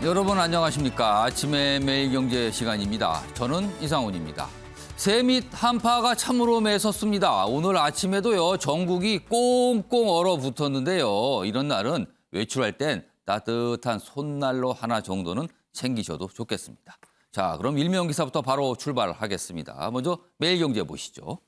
여러분 안녕하십니까. 아침의 매일경제 시간입니다. 저는 이상훈입니다. 새 및 한파가 참으로 매섭습니다. 오늘 아침에도요 전국이 꽁꽁 얼어붙었는데요. 이런 날은 외출할 땐 따뜻한 손난로 하나 정도는 챙기셔도 좋겠습니다. 자, 그럼 일명 기사부터 바로 출발하겠습니다. 먼저 매일경제 보시죠.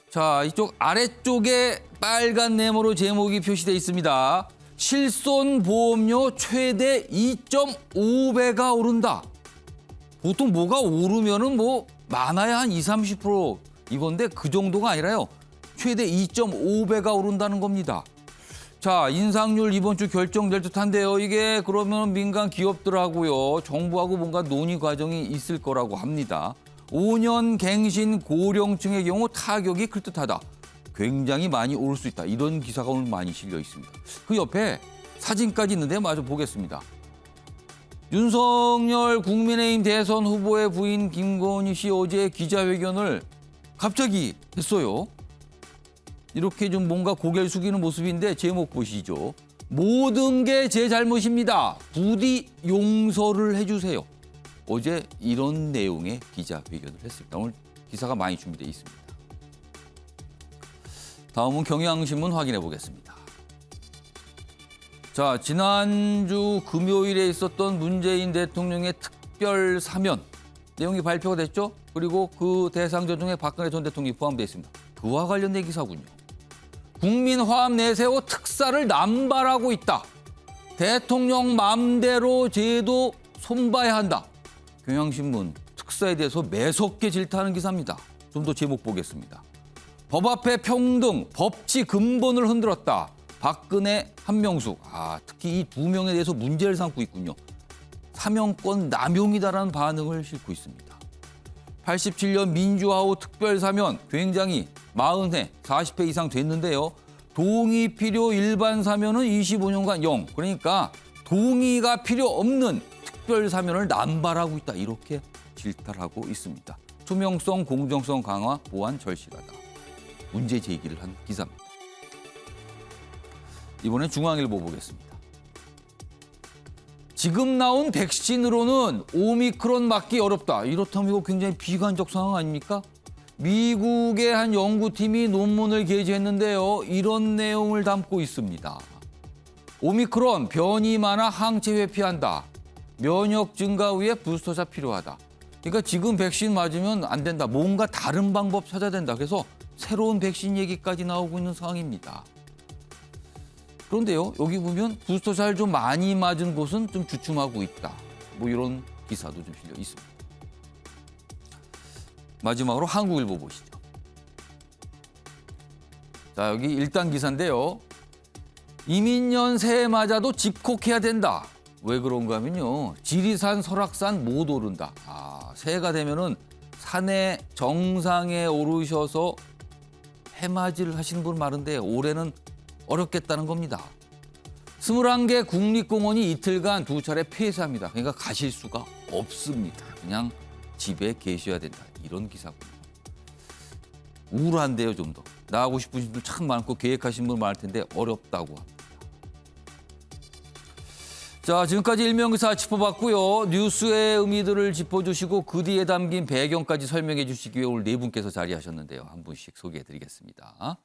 자, 이쪽 아래쪽에 빨간 네모로 제목이 표시돼 있습니다. 실손보험료 최대 2.5배가 오른다. 보통 뭐가 오르면은 뭐 많아야 한 20-30% 이건데 그 정도가 아니라요. 최대 2.5배가 오른다는 겁니다. 자, 인상률 이번 주 결정될 듯한데요. 이게 그러면 민간 기업들하고요. 정부하고 뭔가 논의 과정이 있을 거라고 합니다. 5년 갱신 고령층의 경우 타격이 클 듯하다. 굉장히 많이 오를 수 있다. 이런 기사가 오늘 많이 실려 있습니다. 그 옆에 사진까지 있는데 마저 보겠습니다. 윤석열 국민의힘 대선 후보의 부인 김건희 씨 어제 기자회견을 갑자기 했어요. 이렇게 좀 뭔가 고개를 숙이는 모습인데 제목 보시죠. 모든 게 제 잘못입니다. 부디 용서를 해주세요. 어제 이런 내용의 기자회견을 했습니다. 오늘 기사가 많이 준비되어 있습니다. 다음은 경향신문 확인해 보겠습니다. 자, 지난주 금요일에 있었던 문재인 대통령의 특별 사면 내용이 발표가 됐죠. 그리고 그 대상자 중에 박근혜 전 대통령이 포함되어 있습니다. 그와 관련된 기사군요. 국민 화합 내세워 특사를 남발하고 있다. 대통령 마음대로 제도 손봐야 한다. 경향신문 특사에 대해서 매섭게 질타하는 기사입니다. 좀 더 제목 보겠습니다. 법 앞에 평등, 법치 근본을 흔들었다. 박근혜, 한명숙. 특히 이 두 명에 대해서 문제를 삼고 있군요. 사면권 남용이다라는 반응을 싣고 있습니다. 87년 민주화 후 특별사면 굉장히 40회, 40회 이상 됐는데요. 동의 필요 일반 사면은 25년간 0. 그러니까 동의가 필요 없는 특별사면을 남발하고 있다. 이렇게 질타를 하고 있습니다. 투명성, 공정성 강화, 보완 절실하다. 문제 제기를 한 기사입니다. 이번엔 중앙일보 보겠습니다. 지금 나온 백신으로는 오미크론 맞기 어렵다. 이렇다면 이거 굉장히 비관적 상황 아닙니까? 미국의 한 연구팀이 논문을 게재했는데요. 이런 내용을 담고 있습니다. 오미크론 변이 많아 항체 회피한다. 면역 증가 후에 부스터샷 필요하다. 그러니까 지금 백신 맞으면 안 된다. 뭔가 다른 방법 찾아야 된다. 그래서 새로운 백신 얘기까지 나오고 있는 상황입니다. 그런데요, 여기 보면 부스터샷을 좀 많이 맞은 곳은 좀 주춤하고 있다. 뭐 이런 기사도 좀 실려 있습니다. 마지막으로 한국일보 보시죠. 자, 여기 1단 기사인데요. 이민년 새해 맞아도 집콕해야 된다. 왜 그런가 하면요. 지리산, 설악산 못 오른다. 새해가 되면은 산의 정상에 오르셔서 해맞이를 하시는 분 많은데 올해는 어렵겠다는 겁니다. 21개 국립공원이 이틀간 2차례 폐쇄합니다. 그러니까 가실 수가 없습니다. 그냥 집에 계셔야 된다. 이런 기사군요. 우울한데요, 좀 더. 나가고 싶으신 분들 참 많고 계획하신 분 많을 텐데 어렵다고 합니다. 자, 지금까지 일명기사 짚어봤고요. 뉴스의 의미들을 짚어주시고 그 뒤에 담긴 배경까지 설명해 주시기 위해 오늘 네 분께서 자리하셨는데요. 한 분씩 소개해드리겠습니다.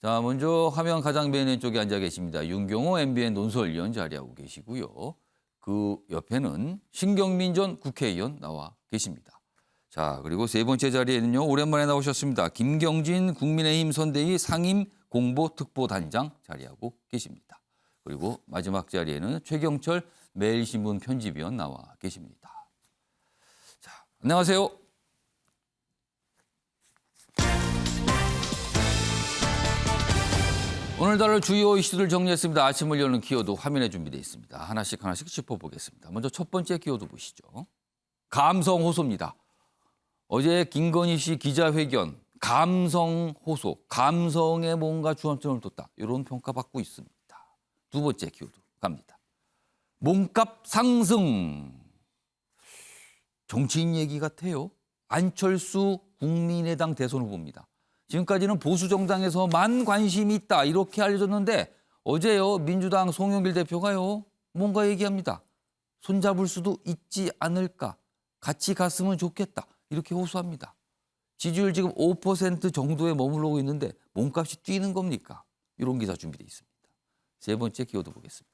자, 먼저 화면 가장 맨 왼쪽에 앉아 계십니다. 윤경호 MBN 논설위원 자리하고 계시고요. 그 옆에는 신경민 전 국회의원 나와 계십니다. 자, 그리고 세 번째 자리에는요. 오랜만에 나오셨습니다. 김경진 국민의힘 선대위 상임 공보특보단장 자리하고 계십니다. 그리고 마지막 자리에는 최경철 매일신문 편집위원 나와 계십니다. 자, 안녕하세요. 오늘 다룰 주요 이슈들 정리했습니다. 아침을 여는 키워드 화면에 준비되어 있습니다. 하나씩 짚어보겠습니다. 먼저 첫 번째 키워드 보시죠. 감성 호소입니다. 어제 김건희 씨 기자회견, 감성 호소, 감성에 뭔가 주안점을 뒀다. 이런 평가받고 있습니다. 두 번째 키워드 갑니다. 몸값 상승. 정치인 얘기 같아요. 안철수 국민의당 대선 후보입니다. 지금까지는 보수 정당에서만 관심이 있다 이렇게 알려졌는데 어제요 민주당 송영길 대표가요 뭔가 얘기합니다. 손잡을 수도 있지 않을까. 같이 갔으면 좋겠다. 이렇게 호소합니다. 지지율 지금 5% 정도에 머무르고 있는데 몸값이 뛰는 겁니까? 이런 기사 준비되어 있습니다. 세 번째 키워드 보겠습니다.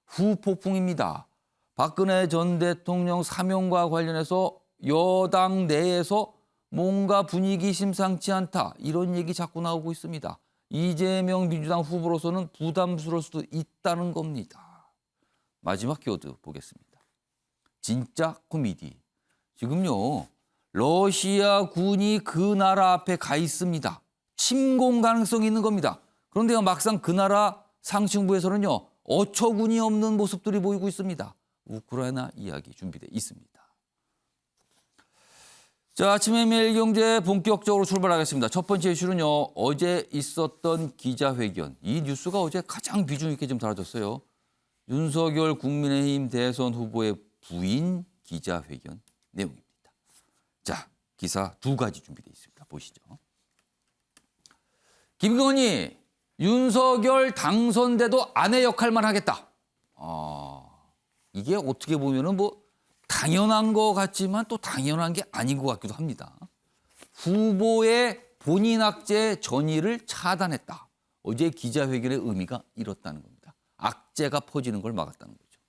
후폭풍입니다. 박근혜 전 대통령 사면과 관련해서 여당 내에서 뭔가 분위기 심상치 않다. 이런 얘기 자꾸 나오고 있습니다. 이재명 민주당 후보로서는 부담스러울 수도 있다는 겁니다. 마지막 키워드 보겠습니다. 진짜 코미디. 지금요. 러시아 군이 그 나라 앞에 가 있습니다. 침공 가능성이 있는 겁니다. 그런데 막상 그 나라 상층부에서는요. 어처구니 없는 모습들이 보이고 있습니다. 우크라이나 이야기 준비되어 있습니다. 자, 아침에 매일경제 본격적으로 출발하겠습니다. 첫 번째 이슈는요. 어제 있었던 기자회견. 이 뉴스가 어제 가장 비중 있게 좀 다뤄졌어요. 윤석열 국민의힘 대선 후보의 부인 기자회견 내용입니다. 자, 기사 두 가지 준비되어 있습니다. 보시죠. 김건희, 윤석열 당선돼도 아내 역할만 하겠다. 이게 어떻게 보면은 뭐 당연한 것 같지만 또 당연한 게 아닌 것 같기도 합니다. 후보의 본인 악재 전의를 차단했다. 어제 기자회견의 의미가 이렇다는 겁니다. 악재가 퍼지는 걸 막았다는 거죠.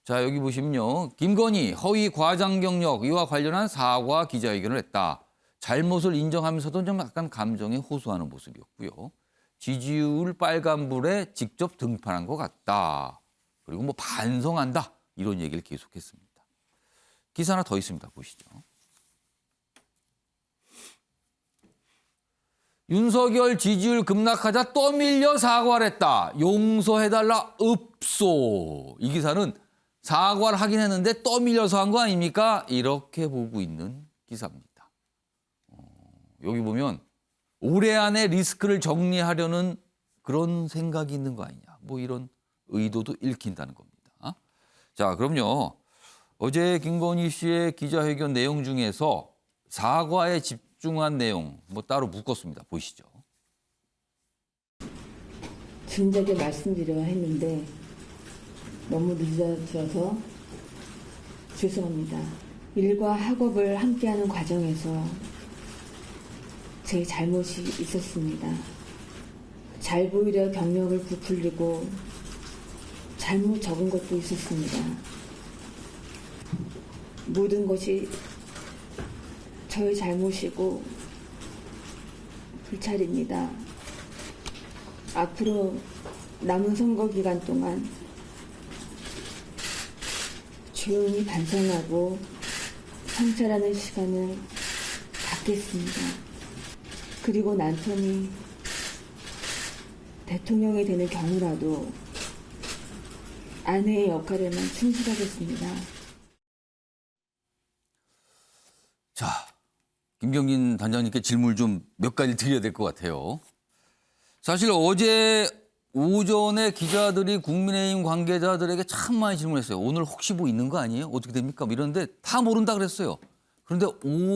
자, 여기 보시면요. 김건희 허위 과장 경력 이와 관련한 사과 기자회견을 했다. 잘못을 인정하면서도 좀 약간 감정에 호소하는 모습이었고요. 지지율 빨간불에 직접 등판한 것 같다. 그리고 뭐 반성한다. 이런 얘기를 계속했습니다. 기사 하나 더 있습니다. 보시죠. 윤석열 지지율 급락하자 떠밀려 사과를 했다. 용서해달라 읍소. 이 기사는 사과를 하긴 했는데 떠밀려서 한 거 아닙니까? 이렇게 보고 있는 기사입니다. 여기 보면 올해 안에 리스크를 정리하려는 그런 생각이 있는 거 아니냐. 뭐 이런 의도도 읽힌다는 겁니다. 자, 그럼요. 어제 김건희 씨의 기자회견 내용 중에서 사과에 집중한 내용 뭐 따로 묶었습니다. 보시죠. 진작에 말씀드려야 했는데 너무 늦어져서 죄송합니다. 일과 학업을 함께하는 과정에서 제 잘못이 있었습니다. 잘 보이려 경력을 부풀리고 잘못 적은 것도 있었습니다. 모든 것이 저의 잘못이고 불찰입니다. 앞으로 남은 선거 기간 동안 조용히 반성하고 성찰하는 시간을 갖겠습니다. 그리고 남편이 대통령이 되는 경우라도 아내의 역할에만 충실하겠습니다. 자, 김경진 단장님께 질문 좀 몇 가지 드려야 될 것 같아요. 사실 어제 오전에 기자들이 국민의힘 관계자들에게 참 많이 질문했어요. 오늘 혹시 뭐 있는 거 아니에요? 어떻게 됩니까? 이러는데 다 모른다 그랬어요. 그런데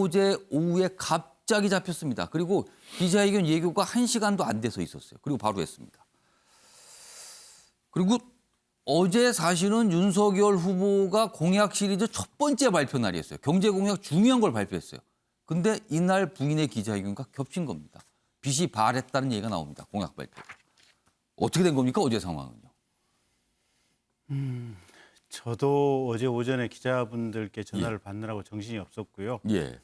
어제 오후에 갑자기 잡혔습니다. 그리고 기자회견 예고가 1시간도 안 돼서 있었어요. 그리고 바로 했습니다. 그리고 어제 사실은 윤석열 후보가 공약 시리즈 첫 번째 발표 날이었어요. 경제 공약 중요한 걸 발표했어요. 근데 이날 부인의 기자회견과 겹친 겁니다. 빚이 발했다는 얘기가 나옵니다. 공약 발표. 어떻게 된 겁니까? 어제 상황은요. 저도 어제 오전에 기자분들께 전화를 받느라고 정신이 없었고요. 예.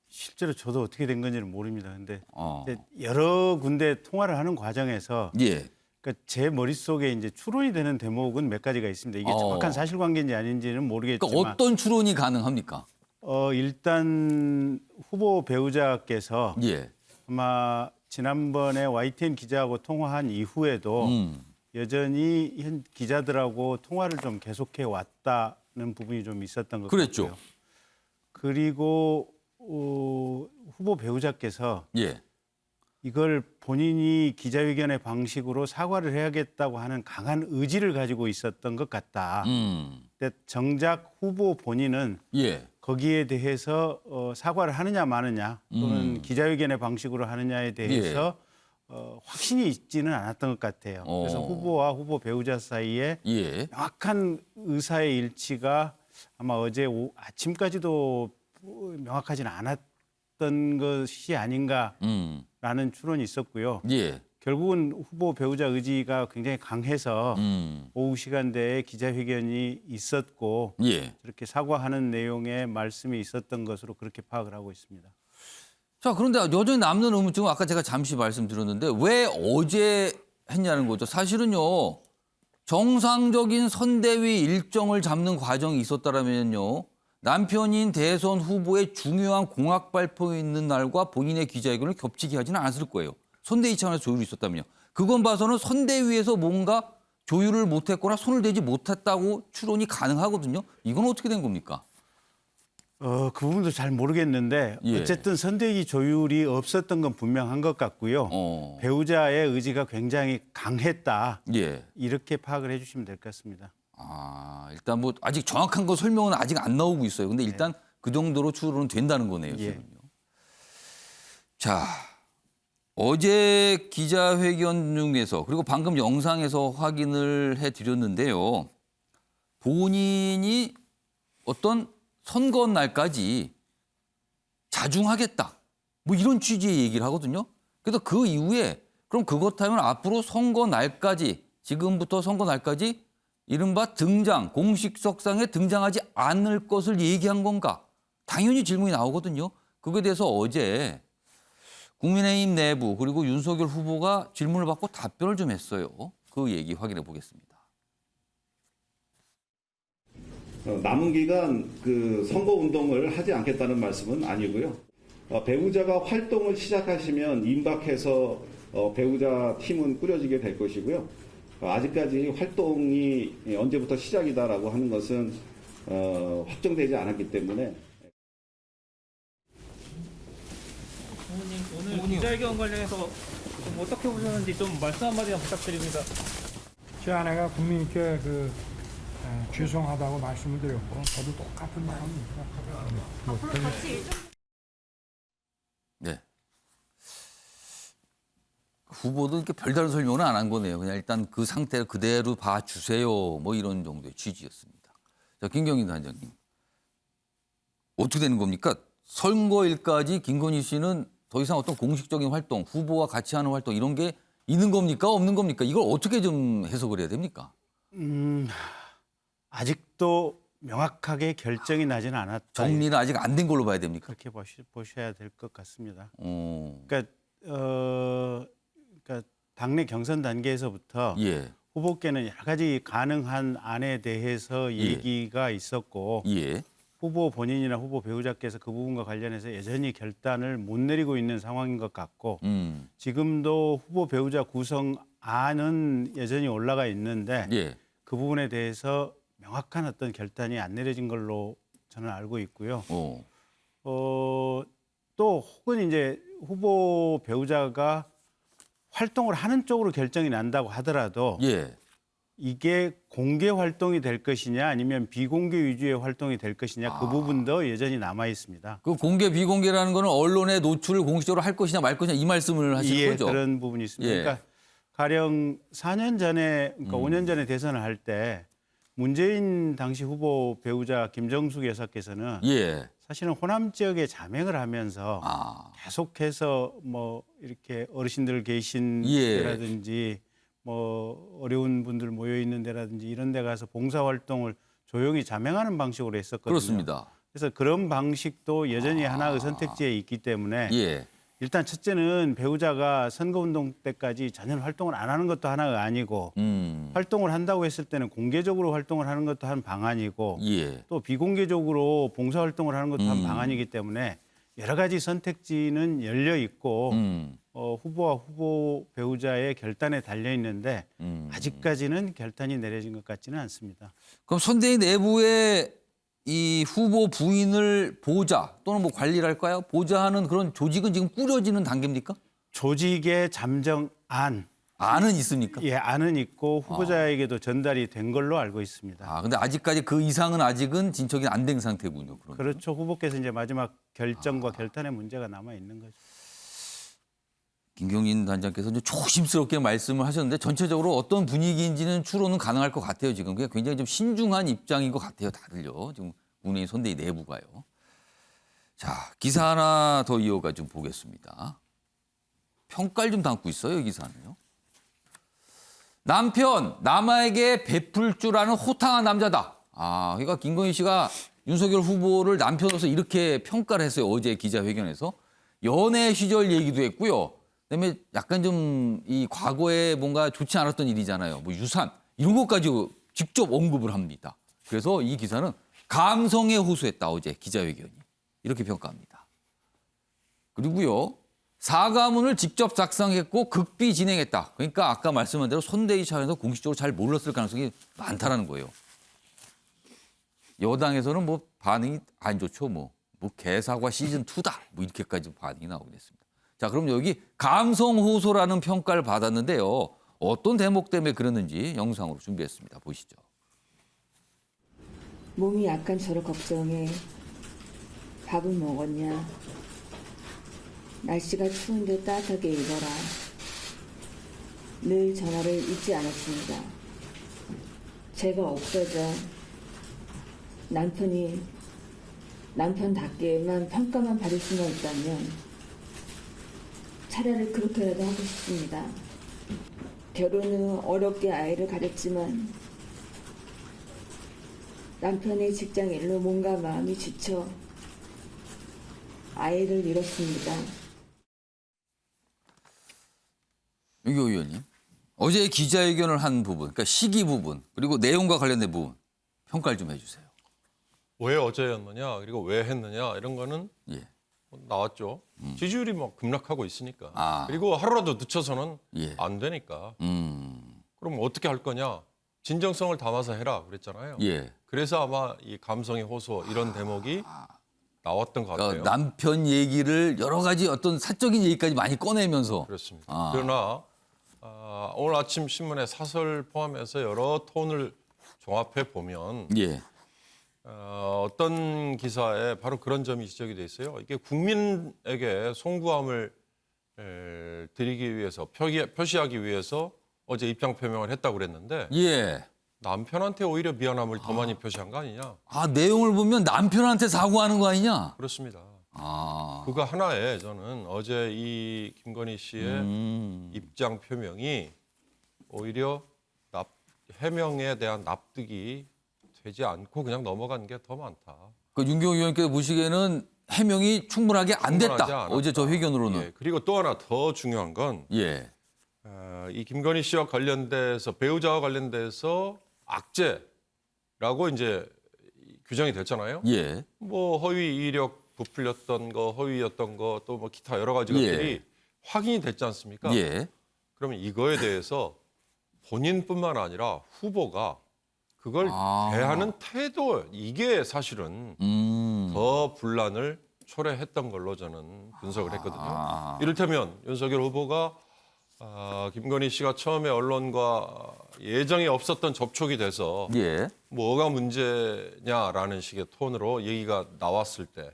실제로 저도 어떻게 된 건지는 모릅니다. 근데 이제 여러 군데 통화를 하는 과정에서 예. 그러니까 제 머릿속에 이제 추론이 되는 대목은 몇 가지가 있습니다. 이게 정확한 사실관계인지 아닌지는 모르겠지만 그러니까 어떤 추론이 가능합니까? 일단 후보 배우자께서 예. 아마 지난번에 YTN 기자하고 통화한 이후에도 여전히 현 기자들하고 통화를 좀 계속해 왔다는 부분이 좀 있었던 것 그랬죠. 같고요. 그리고 후보 배우자께서 예. 이걸 본인이 기자회견의 방식으로 사과를 해야겠다고 하는 강한 의지를 가지고 있었던 것 같다. 근데 정작 후보 본인은 예. 거기에 대해서 사과를 하느냐 마느냐 또는 기자회견의 방식으로 하느냐에 대해서 확신이 있지는 않았던 것 같아요. 그래서 후보와 후보 배우자 사이에 예. 명확한 의사의 일치가 아마 어제 아침까지도 명확하지는 않았던 것이 아닌가라는 추론이 있었고요. 예. 결국은 후보 배우자 의지가 굉장히 강해서 오후 시간대에 기자회견이 있었고 예. 저렇게 사과하는 내용의 말씀이 있었던 것으로 그렇게 파악을 하고 있습니다. 자, 그런데 여전히 남는 의문점은 아까 제가 잠시 말씀드렸는데 왜 어제 했냐는 거죠. 사실은요. 정상적인 선대위 일정을 잡는 과정이 있었다면요. 남편인 대선 후보의 중요한 공약 발표 있는 날과 본인의 기자회견을 겹치게 하지는 않았을 거예요. 선대위 차원에서 조율이 있었다면요. 그건 봐서는 선대위에서 뭔가 조율을 못했거나 손을 대지 못했다고 추론이 가능하거든요. 이건 어떻게 된 겁니까? 그 부분도 잘 모르겠는데 예. 어쨌든 선대위 조율이 없었던 건 분명한 것 같고요. 배우자의 의지가 굉장히 강했다. 예. 이렇게 파악을 해주시면 될 것 같습니다. 일단 뭐 아직 정확한 거 설명은 아직 안 나오고 있어요. 근데 일단 그 정도로 추론은 된다는 거네요. 지금요. 자, 어제 기자회견 중에서 그리고 방금 영상에서 확인을 해드렸는데요. 본인이 어떤 선거 날까지 자중하겠다. 뭐 이런 취지의 얘기를 하거든요. 그래서 그 이후에 그럼 그렇다면 앞으로 선거 날까지 지금부터 선거 날까지 이른바 등장, 공식 석상에 등장하지 않을 것을 얘기한 건가? 당연히 질문이 나오거든요. 그거에 대해서 어제 국민의힘 내부 그리고 윤석열 후보가 질문을 받고 답변을 좀 했어요. 그 얘기 확인해 보겠습니다. 남은 기간 그 선거 운동을 하지 않겠다는 말씀은 아니고요. 배우자가 활동을 시작하시면 임박해서 배우자 팀은 꾸려지게 될 것이고요. 아직까지 활동이 언제부터 시작이다라고 하는 것은 확정되지 않았기 때문에. 부모님 오늘 기자회견 관련해서 좀 어떻게 보셨는지 좀 말씀 한마디만 부탁드립니다. 제 아내가 국민께 죄송하다고 말씀을 드렸고 저도 똑같은 마음입니다. 네. 후보도 이렇게 별다른 설명은 안 한 거네요. 그냥 일단 그 상태 그대로 봐주세요. 뭐 이런 정도의 취지였습니다. 자, 김경인 단장님. 어떻게 되는 겁니까? 선거일까지 김건희 씨는 더 이상 어떤 공식적인 활동, 후보와 같이 하는 활동 이런 게 있는 겁니까? 없는 겁니까? 이걸 어떻게 좀 해석을 해야 됩니까? 아직도 명확하게 결정이 나지는 않았다. 정리는 아직 안 된 걸로 봐야 됩니까? 그렇게 보셔야 될 것 같습니다. 어. 그러니까 당내 경선 단계에서부터 예. 후보께는 여러 가지 가능한 안에 대해서 얘기가 있었고 예. 후보 본인이나 후보 배우자께서 그 부분과 관련해서 여전히 결단을 못 내리고 있는 상황인 것 같고 지금도 후보 배우자 구성안은 여전히 올라가 있는데 예. 그 부분에 대해서 명확한 어떤 결단이 안 내려진 걸로 저는 알고 있고요. 또 혹은 이제 후보 배우자가 활동을 하는 쪽으로 결정이 난다고 하더라도 예. 이게 공개 활동이 될 것이냐 아니면 비공개 위주의 활동이 될 것이냐 그 부분도 여전히 남아 있습니다. 그 공개 비공개라는 거는 언론에 노출을 공식적으로 할 것이냐 말 것이냐 이 말씀을 하시는 거죠? 그런 부분이 있습니다. 예. 그러니까 가령 4년 전에 그러니까 5년 전에 대선을 할 때 문재인 당시 후보 배우자 김정숙 여사께서는 예. 사실은 호남 지역에 자맹을 하면서 계속해서 뭐 이렇게 어르신들 계신 데라든지 뭐 어려운 분들 모여 있는 데라든지 이런 데 가서 봉사 활동을 조용히 자맹하는 방식으로 했었거든요. 그렇습니다. 그래서 그런 방식도 여전히 하나의 선택지에 있기 때문에 예. 일단 첫째는 배우자가 선거운동 때까지 전혀 활동을 안 하는 것도 하나가 아니고 활동을 한다고 했을 때는 공개적으로 활동을 하는 것도 한 방안이고 예. 또 비공개적으로 봉사활동을 하는 것도 한 방안이기 때문에 여러 가지 선택지는 열려 있고 후보와 후보 배우자의 결단에 달려 있는데 아직까지는 결단이 내려진 것 같지는 않습니다. 그럼 선대위 내부에 이 후보 부인을 보자 또는 뭐 관리를 할까요? 보좌하는 그런 조직은 지금 꾸려지는 단계입니까? 조직의 잠정안 안은 있습니까? 예, 안은 있고 후보자에게도 전달이 된 걸로 알고 있습니다. 근데 아직까지 그 이상은 아직은 진척이 안 된 상태군요. 그러면. 그렇죠. 후보께서 이제 마지막 결정과 결단의 문제가 남아 있는 거죠. 김경인 단장께서 이제 조심스럽게 말씀을 하셨는데 전체적으로 어떤 분위기인지는 추론은 가능할 것 같아요. 지금 그냥 굉장히 좀 신중한 입장인 것 같아요. 다들요. 지금 국민의힘 선대위 내부가요. 자, 기사 하나 더 이어가 좀 보겠습니다. 평가를 좀 담고 있어요. 이 기사는요. 남편 남아에게 베풀 줄 아는 호탕한 남자다. 그러니까 김건희 씨가 윤석열 후보를 남편으로서 이렇게 평가를 했어요. 어제 기자회견에서. 연애 시절 얘기도 했고요. 그다음에 약간 좀 이 과거에 뭔가 좋지 않았던 일이잖아요. 뭐 유산 이런 것까지 직접 언급을 합니다. 그래서 이 기사는 감성에 호소했다. 어제 기자회견이. 이렇게 평가합니다. 그리고요. 사과문을 직접 작성했고 극비 진행했다. 그러니까 아까 말씀한 대로 손대위 차원에서 공식적으로 잘 몰랐을 가능성이 많다라는 거예요. 여당에서는 뭐 반응이 안 좋죠. 뭐 개사과 시즌2다. 뭐 이렇게까지 반응이 나오긴 했습니다. 자, 그럼 여기 감성 호소라는 평가를 받았는데요. 어떤 대목 때문에 그랬는지 영상으로 준비했습니다. 보시죠. 몸이 약간 저를 걱정해. 밥은 먹었냐? 날씨가 추운데 따뜻하게 입어라. 늘 전화를 잊지 않았습니다. 제가 없어져 남편이 남편답게만 평가만 받을 수만 있다면 차라리 그렇게라도 하고 싶습니다. 결혼 후 어렵게 아이를 가졌지만 남편의 직장 일로 몸과 마음이 지쳐 아이를 잃었습니다. 유교 의원님, 어제 기자회견을 한 부분, 그러니까 시기 부분, 그리고 내용과 관련된 부분 평가를 좀 해주세요. 왜 어제였느냐, 그리고 왜 했느냐 이런 거는 예. 나왔죠. 지지율이 막 급락하고 있으니까. 아. 그리고 하루라도 늦춰서는 예. 안 되니까. 음. 그럼 어떻게 할 거냐? 진정성을 담아서 해라 그랬잖아요. 예. 그래서 아마 이 감성의 호소 이런 대목이 나왔던 것 같아요. 그러니까 남편 얘기를 여러 가지 어떤 사적인 얘기까지 많이 꺼내면서. 그렇습니다. 그러나 오늘 아침 신문에 사설 포함해서 여러 톤을 종합해 보면 예. 어떤 기사에 바로 그런 점이 지적이 돼 있어요. 이게 국민에게 송구함을 드리기 위해서 표시하기 위해서 어제 입장 표명을 했다고 그랬는데 예. 남편한테 오히려 미안함을 더 많이 표시한 거 아니냐? 내용을 보면 남편한테 사과하는 거 아니냐? 그렇습니다. 아. 그거 하나에 저는 어제 이 김건희 씨의 입장 표명이 오히려 해명에 대한 납득이 되지 않고 그냥 넘어간 게 더 많다. 그 윤경호 의원께서 보시기에는 해명이 충분하게 안 됐다. 충분하지 않았다. 어제 저 회견으로는. 예, 그리고 또 하나 더 중요한 건 예. 이 김건희 씨와 관련돼서 배우자와 관련돼서 악재라고 이제 규정이 됐잖아요. 예. 뭐 허위 이력 부풀렸던 거, 허위였던 거, 또 뭐 기타 여러 가지 것들이 확인이 됐지 않습니까? 예. 그러면 이거에 대해서 본인뿐만 아니라 후보가 그걸 대하는 태도 이게 사실은 더 분란을 초래했던 걸로 저는 분석을 했거든요. 이를테면 윤석열 후보가 김건희 씨가 처음에 언론과 예정에 없었던 접촉이 돼서 예. 뭐가 문제냐라는 식의 톤으로 얘기가 나왔을 때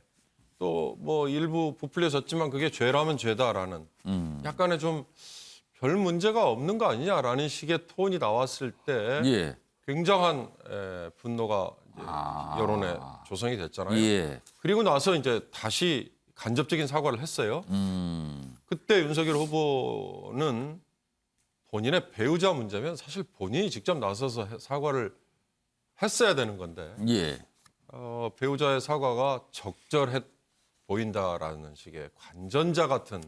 또 뭐 일부 부풀려졌지만 그게 죄라면 죄다라는 약간의 좀 별 문제가 없는 거 아니냐라는 식의 톤이 나왔을 때 예. 굉장한 분노가 이제 여론에 조성이 됐잖아요. 예. 그리고 나서 이제 다시 간접적인 사과를 했어요. 그때 윤석열 후보는 본인의 배우자 문제면 사실 본인이 직접 나서서 사과를 했어야 되는 건데 예. 배우자의 사과가 적절해 보인다라는 식의 관전자 같은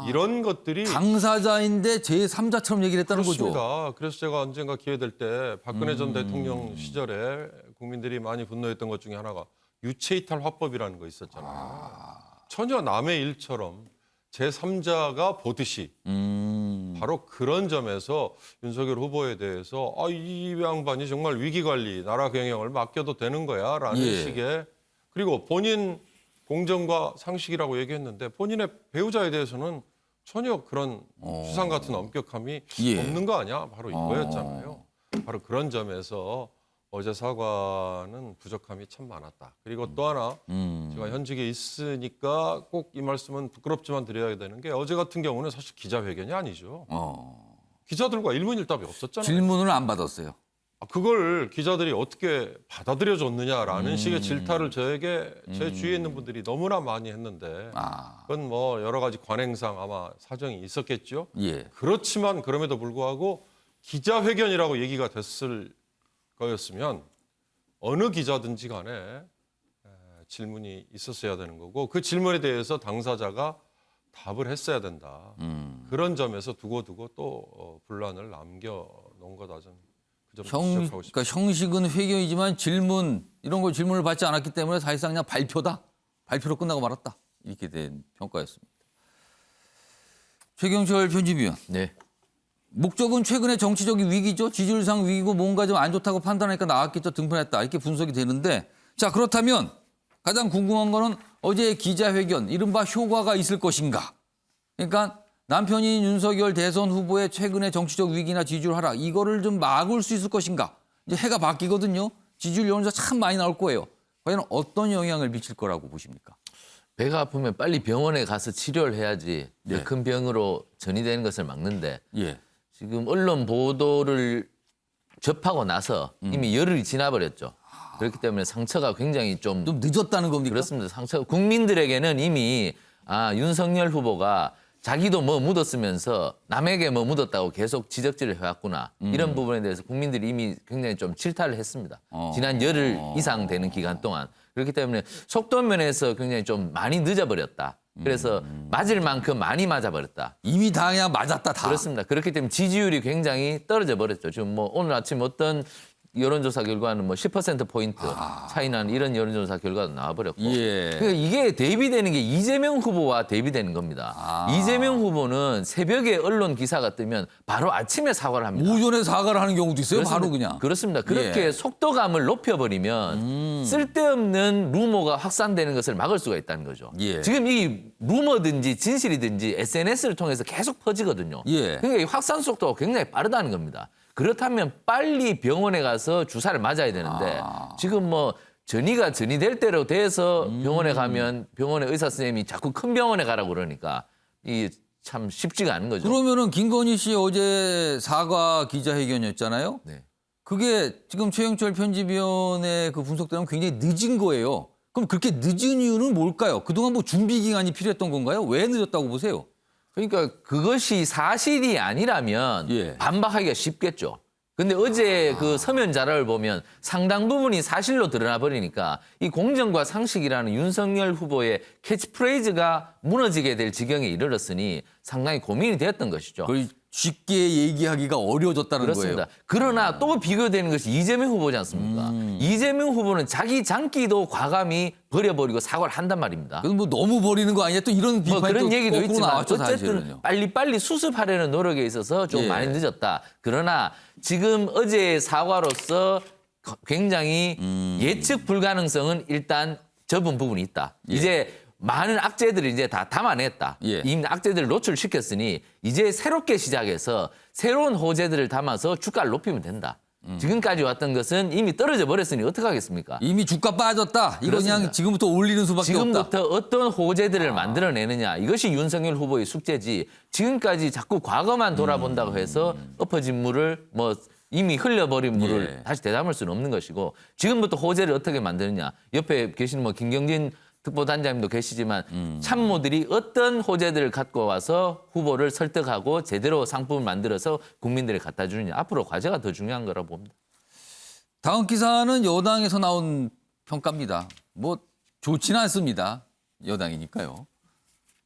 이런 것들이 당사자인데 제3자처럼 얘기를 했다는 그렇습니다. 거죠. 그래서 제가 언젠가 기회 될 때 박근혜 전 대통령 시절에 국민들이 많이 분노했던 것 중에 하나가 유체이탈 화법이라는 거 있었잖아요. 전혀 남의 일처럼 제3자가 보듯이 바로 그런 점에서 윤석열 후보에 대해서 이 양반이 정말 위기관리, 나라 경영을 맡겨도 되는 거야 라는 예. 식의 그리고 본인 공정과 상식이라고 얘기했는데 본인의 배우자에 대해서는 전혀 그런 수상 같은 엄격함이 예. 없는 거 아니야? 바로 이거였잖아요. 바로 그런 점에서 어제 사과는 부족함이 참 많았다. 그리고 또 하나 제가 현직에 있으니까 꼭 이 말씀은 부끄럽지만 드려야 되는 게 어제 같은 경우는 사실 기자회견이 아니죠. 기자들과 1분 1답이 없었잖아요. 질문을 안 받았어요. 그걸 기자들이 어떻게 받아들여 줬느냐라는 식의 질타를 저에게 제 주위에 있는 분들이 너무나 많이 했는데 그건 뭐 여러 가지 관행상 아마 사정이 있었겠죠. 예. 그렇지만 그럼에도 불구하고 기자회견이라고 얘기가 됐을 거였으면 어느 기자든지 간에 질문이 있었어야 되는 거고 그 질문에 대해서 당사자가 답을 했어야 된다. 그런 점에서 두고두고 또 분란을 남겨놓은 거다. 저는 그 점을 지적하고 싶습니다. 그러니까 형식은 회견이지만 질문 이런 걸 질문을 받지 않았기 때문에 사실상 그냥 발표다. 발표로 끝나고 말았다. 이렇게 된 평가였습니다. 최경철 편집위원. 네. 목적은 최근의 정치적인 위기죠. 지지율상 위기고 뭔가 좀 안 좋다고 판단하니까 나왔겠죠. 등판했다. 이렇게 분석이 되는데 자 그렇다면 가장 궁금한 거는 어제의 기자회견 이른바 효과가 있을 것인가. 그러니까 남편인 윤석열 대선 후보의 최근의 정치적 위기나 지지율 하락 이거를 좀 막을 수 있을 것인가. 이제 해가 바뀌거든요. 지지율 여론조사 참 많이 나올 거예요. 과연 어떤 영향을 미칠 거라고 보십니까? 배가 아프면 빨리 병원에 가서 치료를 해야지 네. 큰 병으로 전이되는 것을 막는데 예. 지금 언론 보도를 접하고 나서 이미 열흘이 지나버렸죠. 그렇기 때문에 상처가 굉장히 좀 늦었다는 겁니까? 그렇습니다. 상처가 국민들에게는 이미 윤석열 후보가 자기도 뭐 묻었으면서 남에게 뭐 묻었다고 계속 지적질을 해왔구나. 이런 부분에 대해서 국민들이 이미 굉장히 좀 질타를 했습니다. 지난 열흘 이상 되는 기간 동안. 그렇기 때문에 속도 면에서 굉장히 좀 많이 늦어버렸다. 그래서 맞을 만큼 많이 맞아버렸다. 이미 다 그냥 맞았다 다. 그렇습니다. 그렇기 때문에 지지율이 굉장히 떨어져 버렸죠. 지금 뭐 오늘 아침 어떤 여론조사 결과는 뭐 10%포인트 차이 나는 이런 여론조사 결과도 나와버렸고. 예. 그러니까 이게 대비되는 게 이재명 후보와 대비되는 겁니다. 이재명 후보는 새벽에 언론 기사가 뜨면 바로 아침에 사과를 합니다. 오전에 사과를 하는 경우도 있어요. 그렇습니다. 바로 그냥. 그렇습니다. 그렇게 예. 속도감을 높여버리면 쓸데없는 루머가 확산되는 것을 막을 수가 있다는 거죠. 예. 지금 이 루머든지 진실이든지 SNS를 통해서 계속 퍼지거든요. 예. 그러니까 이 확산 속도가 굉장히 빠르다는 겁니다. 그렇다면 빨리 병원에 가서 주사를 맞아야 되는데 지금 뭐 전이가 전이될 대로 돼서 병원에 가면 병원의 의사 선생님이 자꾸 큰 병원에 가라고 그러니까 이 참 쉽지가 않은 거죠. 그러면은 김건희 씨 어제 사과 기자회견이었잖아요. 네. 그게 지금 최영철 편집위원의 그 분석대로 굉장히 늦은 거예요. 그럼 그렇게 늦은 이유는 뭘까요? 그동안 뭐 준비 기간이 필요했던 건가요? 왜 늦었다고 보세요? 그러니까 그것이 사실이 아니라면 예. 반박하기가 쉽겠죠. 근데 어제 그 서면 자료를 보면 상당 부분이 사실로 드러나 버리니까 이 공정과 상식이라는 윤석열 후보의 캐치프레이즈가 무너지게 될 지경에 이르렀으니 상당히 고민이 되었던 것이죠. 거의 쉽게 얘기하기가 어려워졌다는 그렇습니다. 거예요. 그러나 또 비교되는 것이 이재명 후보지 않습니까? 이재명 후보는 자기 장기도 과감히 버려버리고 사과를 한단 말입니다. 그건 뭐 너무 버리는 거 아니냐 또 이런 뭐 비판이 그런 또 얘기도 거꾸로 있지만 나왔죠, 어쨌든 사실은요. 빨리빨리 수습하려는 노력에 있어서 좀 예. 많이 늦었다. 그러나 지금 어제의 사과로서 굉장히 예측 불가능성은 일단 접은 부분이 있다. 예. 이제 많은 악재들을 이제 다 담아냈다. 예. 이미 악재들을 노출시켰으니 이제 새롭게 시작해서 새로운 호재들을 담아서 주가를 높이면 된다. 지금까지 왔던 것은 이미 떨어져 버렸으니 어떡하겠습니까? 이미 주가 빠졌다. 이거 그냥 그렇습니다. 지금부터 올리는 수밖에 없다. 지금부터 어떤 호재들을 만들어내느냐. 이것이 윤석열 후보의 숙제지. 지금까지 자꾸 과거만 돌아본다고 해서 엎어진 물을 뭐 이미 흘려버린 물을 예. 다시 되담을 수는 없는 것이고 지금부터 호재를 어떻게 만드느냐. 옆에 계신 뭐 김경진 특보단장님도 계시지만 참모들이 어떤 호재들을 갖고 와서 후보를 설득하고 제대로 상품을 만들어서 국민들에 갖다 주느냐. 앞으로 과제가 더 중요한 거라고 봅니다. 다음 기사는 여당에서 나온 평가입니다. 뭐 좋지는 않습니다. 여당이니까요.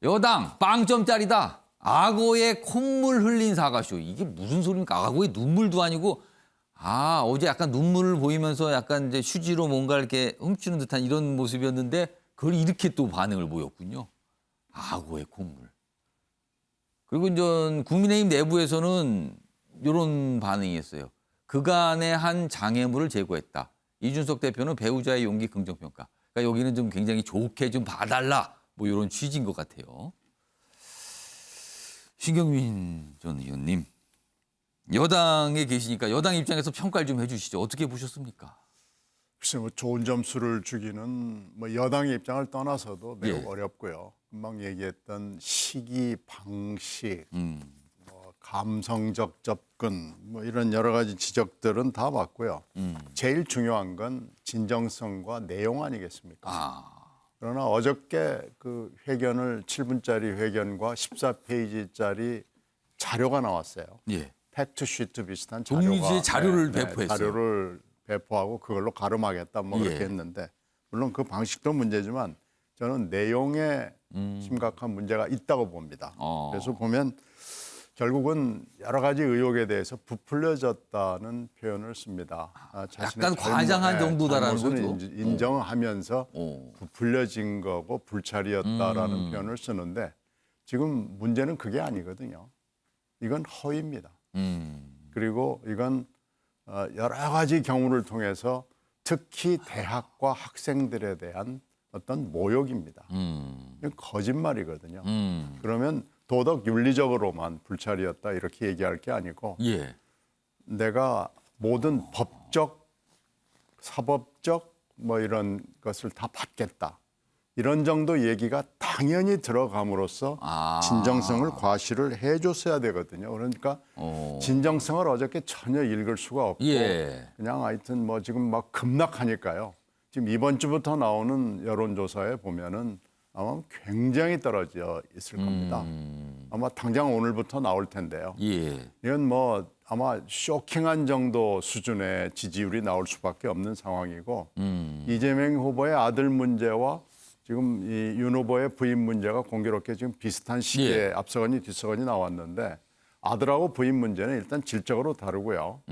여당 빵점짜리다. 악어의 콧물 흘린 사과쇼. 이게 무슨 소리입니까? 악어의 눈물도 아니고 어제 약간 눈물을 보이면서 약간 이제 휴지로 뭔가 이렇게 훔치는 듯한 이런 모습이었는데 그걸 이렇게 또 반응을 보였군요. 악어의 콧물. 그리고 이제 국민의힘 내부에서는 이런 반응이었어요. 그간의 한 장애물을 제거했다. 이준석 대표는 배우자의 용기 긍정평가. 그러니까 여기는 좀 굉장히 좋게 좀 봐달라. 뭐 이런 취지인 것 같아요. 신경민 전 의원님. 여당에 계시니까 여당 입장에서 평가를 좀 해주시죠. 어떻게 보셨습니까? 글쎄 뭐 좋은 점수를 주기는 뭐 여당의 입장을 떠나서도 매우 예. 어렵고요. 금방 얘기했던 시기, 방식, 뭐 감성적 접근 뭐 이런 여러 가지 지적들은 다 맞고요. 제일 중요한 건 진정성과 내용 아니겠습니까? 그러나 어저께 그 회견을 7분짜리 회견과 14페이지짜리 자료가 나왔어요. 예. 팩트시트 비슷한 자료가 동시에 자료를 배포했어요. 자료를 배포하고 그걸로 가름하겠다 뭐 예. 그렇게 했는데 물론 그 방식도 문제지만 저는 내용에 심각한 문제가 있다고 봅니다. 그래서 보면 결국은 여러 가지 의혹에 대해서 부풀려졌다는 표현을 씁니다. 자신의 약간 과장한 정도다라는 잘못은 거죠. 인정하면서 부풀려진 거고 불찰이었다라는 표현을 쓰는데 지금 문제는 그게 아니거든요. 이건 허위입니다. 그리고 이건 여러 가지 경우를 통해서 특히 대학과 학생들에 대한 어떤 모욕입니다. 이건 거짓말이거든요. 그러면 도덕 윤리적으로만 불찰이었다 이렇게 얘기할 게 아니고 예. 내가 모든 법적, 사법적 뭐 이런 것을 다 받겠다. 이런 정도 얘기가 당연히 들어감으로써 진정성을 과시를 해줬어야 되거든요. 그러니까 진정성을 어저께 전혀 읽을 수가 없고 예. 그냥 하여튼 뭐 지금 막 급락하니까요. 지금 이번 주부터 나오는 여론조사에 보면은 아마 굉장히 떨어져 있을 겁니다. 아마 당장 오늘부터 나올 텐데요. 예. 이건 뭐 아마 쇼킹한 정도 수준의 지지율이 나올 수밖에 없는 상황이고 이재명 후보의 아들 문제와 지금 이 윤 후보의 부인 문제가 공교롭게 지금 비슷한 시기에 앞서거니 뒤서거니 나왔는데 아들하고 부인 문제는 일단 질적으로 다르고요.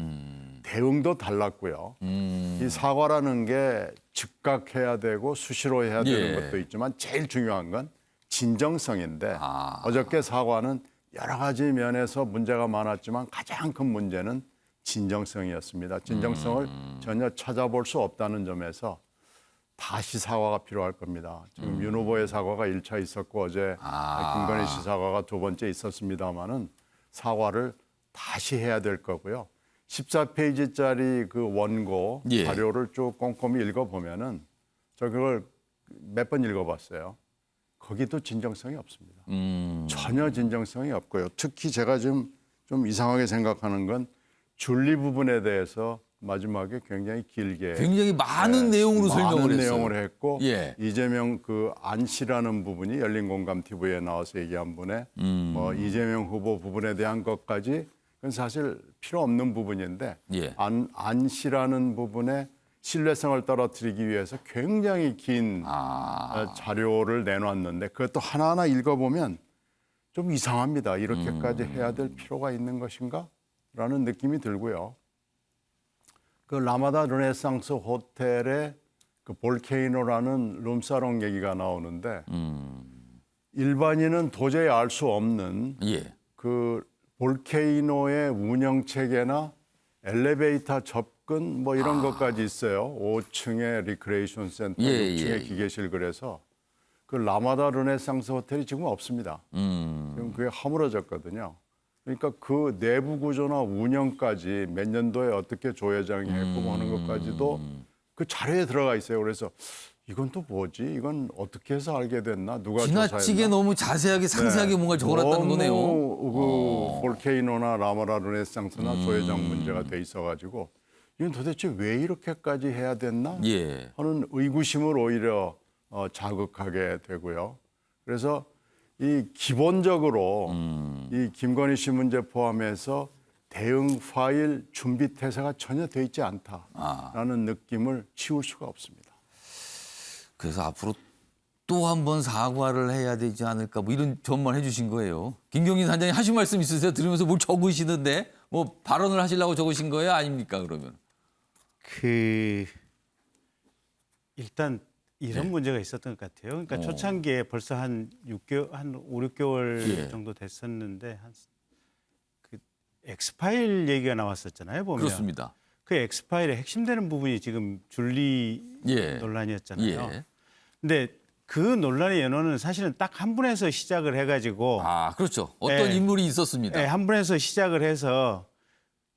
대응도 달랐고요. 이 사과라는 게 즉각해야 되고 수시로 해야 되는 것도 있지만 제일 중요한 건 진정성인데 어저께 사과는 여러 가지 면에서 문제가 많았지만 가장 큰 문제는 진정성이었습니다. 진정성을 전혀 찾아볼 수 없다는 점에서 다시 사과가 필요할 겁니다. 지금 윤 후보의 사과가 1차 있었고 어제 김건희 씨 사과가 2번째 있었습니다마는 사과를 다시 해야 될 거고요. 14페이지짜리 그 원고 자료를 쭉 꼼꼼히 읽어보면은 저 그걸 몇 번 읽어봤어요. 거기도 진정성이 없습니다. 전혀 진정성이 없고요. 특히 제가 지금 좀 이상하게 생각하는 건 줄리 부분에 대해서 마지막에 굉장히 길게 굉장히 많은 내용으로 설명을 많은 했어요. 내용을 했고 예. 이재명 그 안 씨라는 부분이 열린공감 TV에 나와서 얘기한 분에 뭐 이재명 후보 부분에 대한 것까지 그건 사실 필요 없는 부분인데 안 씨라는 부분에 신뢰성을 떨어뜨리기 위해서 굉장히 긴 자료를 내놨는데 그것도 하나하나 읽어보면 좀 이상합니다. 이렇게까지 해야 될 필요가 있는 것인가? 라는 느낌이 들고요. 그 라마다 르네상스 호텔에 그 볼케이노라는 룸사롱 얘기가 나오는데 일반인은 도저히 알 수 없는 그 볼케이노의 운영 체계나 엘리베이터 접근 뭐 이런 것까지 있어요. 5층에 리크레이션 센터, 6층에 기계실 그래서 그 라마다 르네상스 호텔이 지금 없습니다. 지금 그게 허물어졌거든요. 그러니까 그 내부 구조나 운영까지 몇 년도에 어떻게 조 회장이 했고 하는 것까지도 그 자료에 들어가 있어요. 그래서 이건 또 뭐지? 이건 어떻게 해서 알게 됐나? 누가 지나치게 조사했나? 너무 자세하게 상세하게 뭔가 적어놨다는 거네요. 그 볼케이노나 라마다 르네상스나 조 회장 문제가 돼 있어가지고 이건 도대체 왜 이렇게까지 해야 됐나? 하는 의구심을 오히려 자극하게 되고요. 그래서 이 기본적으로 이 김건희 씨 문제 포함해서 대응 파일 준비 태세가 전혀 돼 있지 않다라는 느낌을 치울 수가 없습니다. 그래서 앞으로 또 한 번 사과를 해야 되지 않을까 뭐 이런 전망해 주신 거예요. 김경진 단장님 하신 말씀 있으세요? 들으면서 뭘 적으시는데 뭐 발언을 하시려고 적으신 거예요? 아닙니까 그러면? 일단 이런 문제가 있었던 것 같아요. 그러니까 초창기에 벌써 한 5, 6개월 정도 됐었는데 그 엑스파일 얘기가 나왔었잖아요. 보면. 그렇습니다. 그 엑스파일의 핵심되는 부분이 지금 줄리 논란이었잖아요. 근데 그 논란의 연원은 사실은 딱 한 분에서 시작을 해가지고 그렇죠. 어떤 인물이 있었습니다. 한 분에서 시작을 해서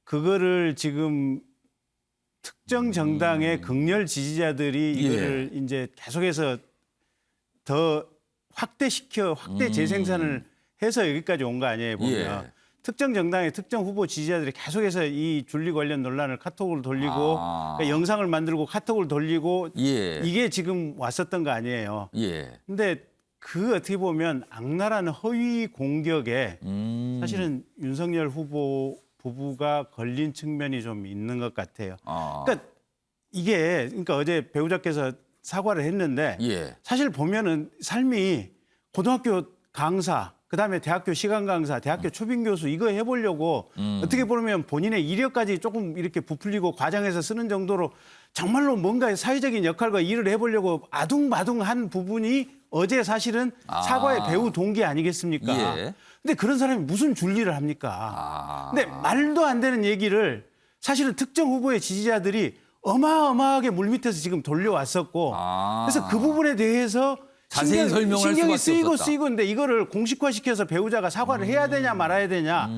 그거를 지금 특정 정당의 극렬 지지자들이 이거를 이제 계속해서 더 확대 재생산을 해서 여기까지 온 거 아니에요, 보면. 예. 특정 정당의 특정 후보 지지자들이 계속해서 이 줄리 관련 논란을 카톡으로 돌리고 그러니까 영상을 만들고 카톡을 돌리고 예. 이게 지금 왔었던 거 아니에요. 예. 근데 그 어떻게 보면 악랄한 허위 공격에 사실은 윤석열 후보 부부가 걸린 측면이 좀 있는 것 같아요. 그러니까 이게 그러니까 어제 배우자께서 사과를 했는데 예. 사실 보면은 삶이 고등학교 강사, 그다음에 대학교 시간 강사, 대학교 초빙 교수 이거 해보려고 어떻게 보면 본인의 이력까지 조금 이렇게 부풀리고 과장해서 쓰는 정도로 정말로 뭔가 사회적인 역할과 일을 해보려고 아둥바둥한 부분이 어제 사실은 사과의 배후 동기 아니겠습니까? 예. 근데 그런 사람이 무슨 줄리를 합니까? 근데 말도 안 되는 얘기를 사실은 특정 후보의 지지자들이 어마어마하게 물밑에서 지금 돌려왔었고 그래서 그 부분에 대해서 자세히 설명할 신경이 수밖에 없었다. 쓰이고 근데 이거를 공식화시켜서 배우자가 사과를 해야 되냐 말아야 되냐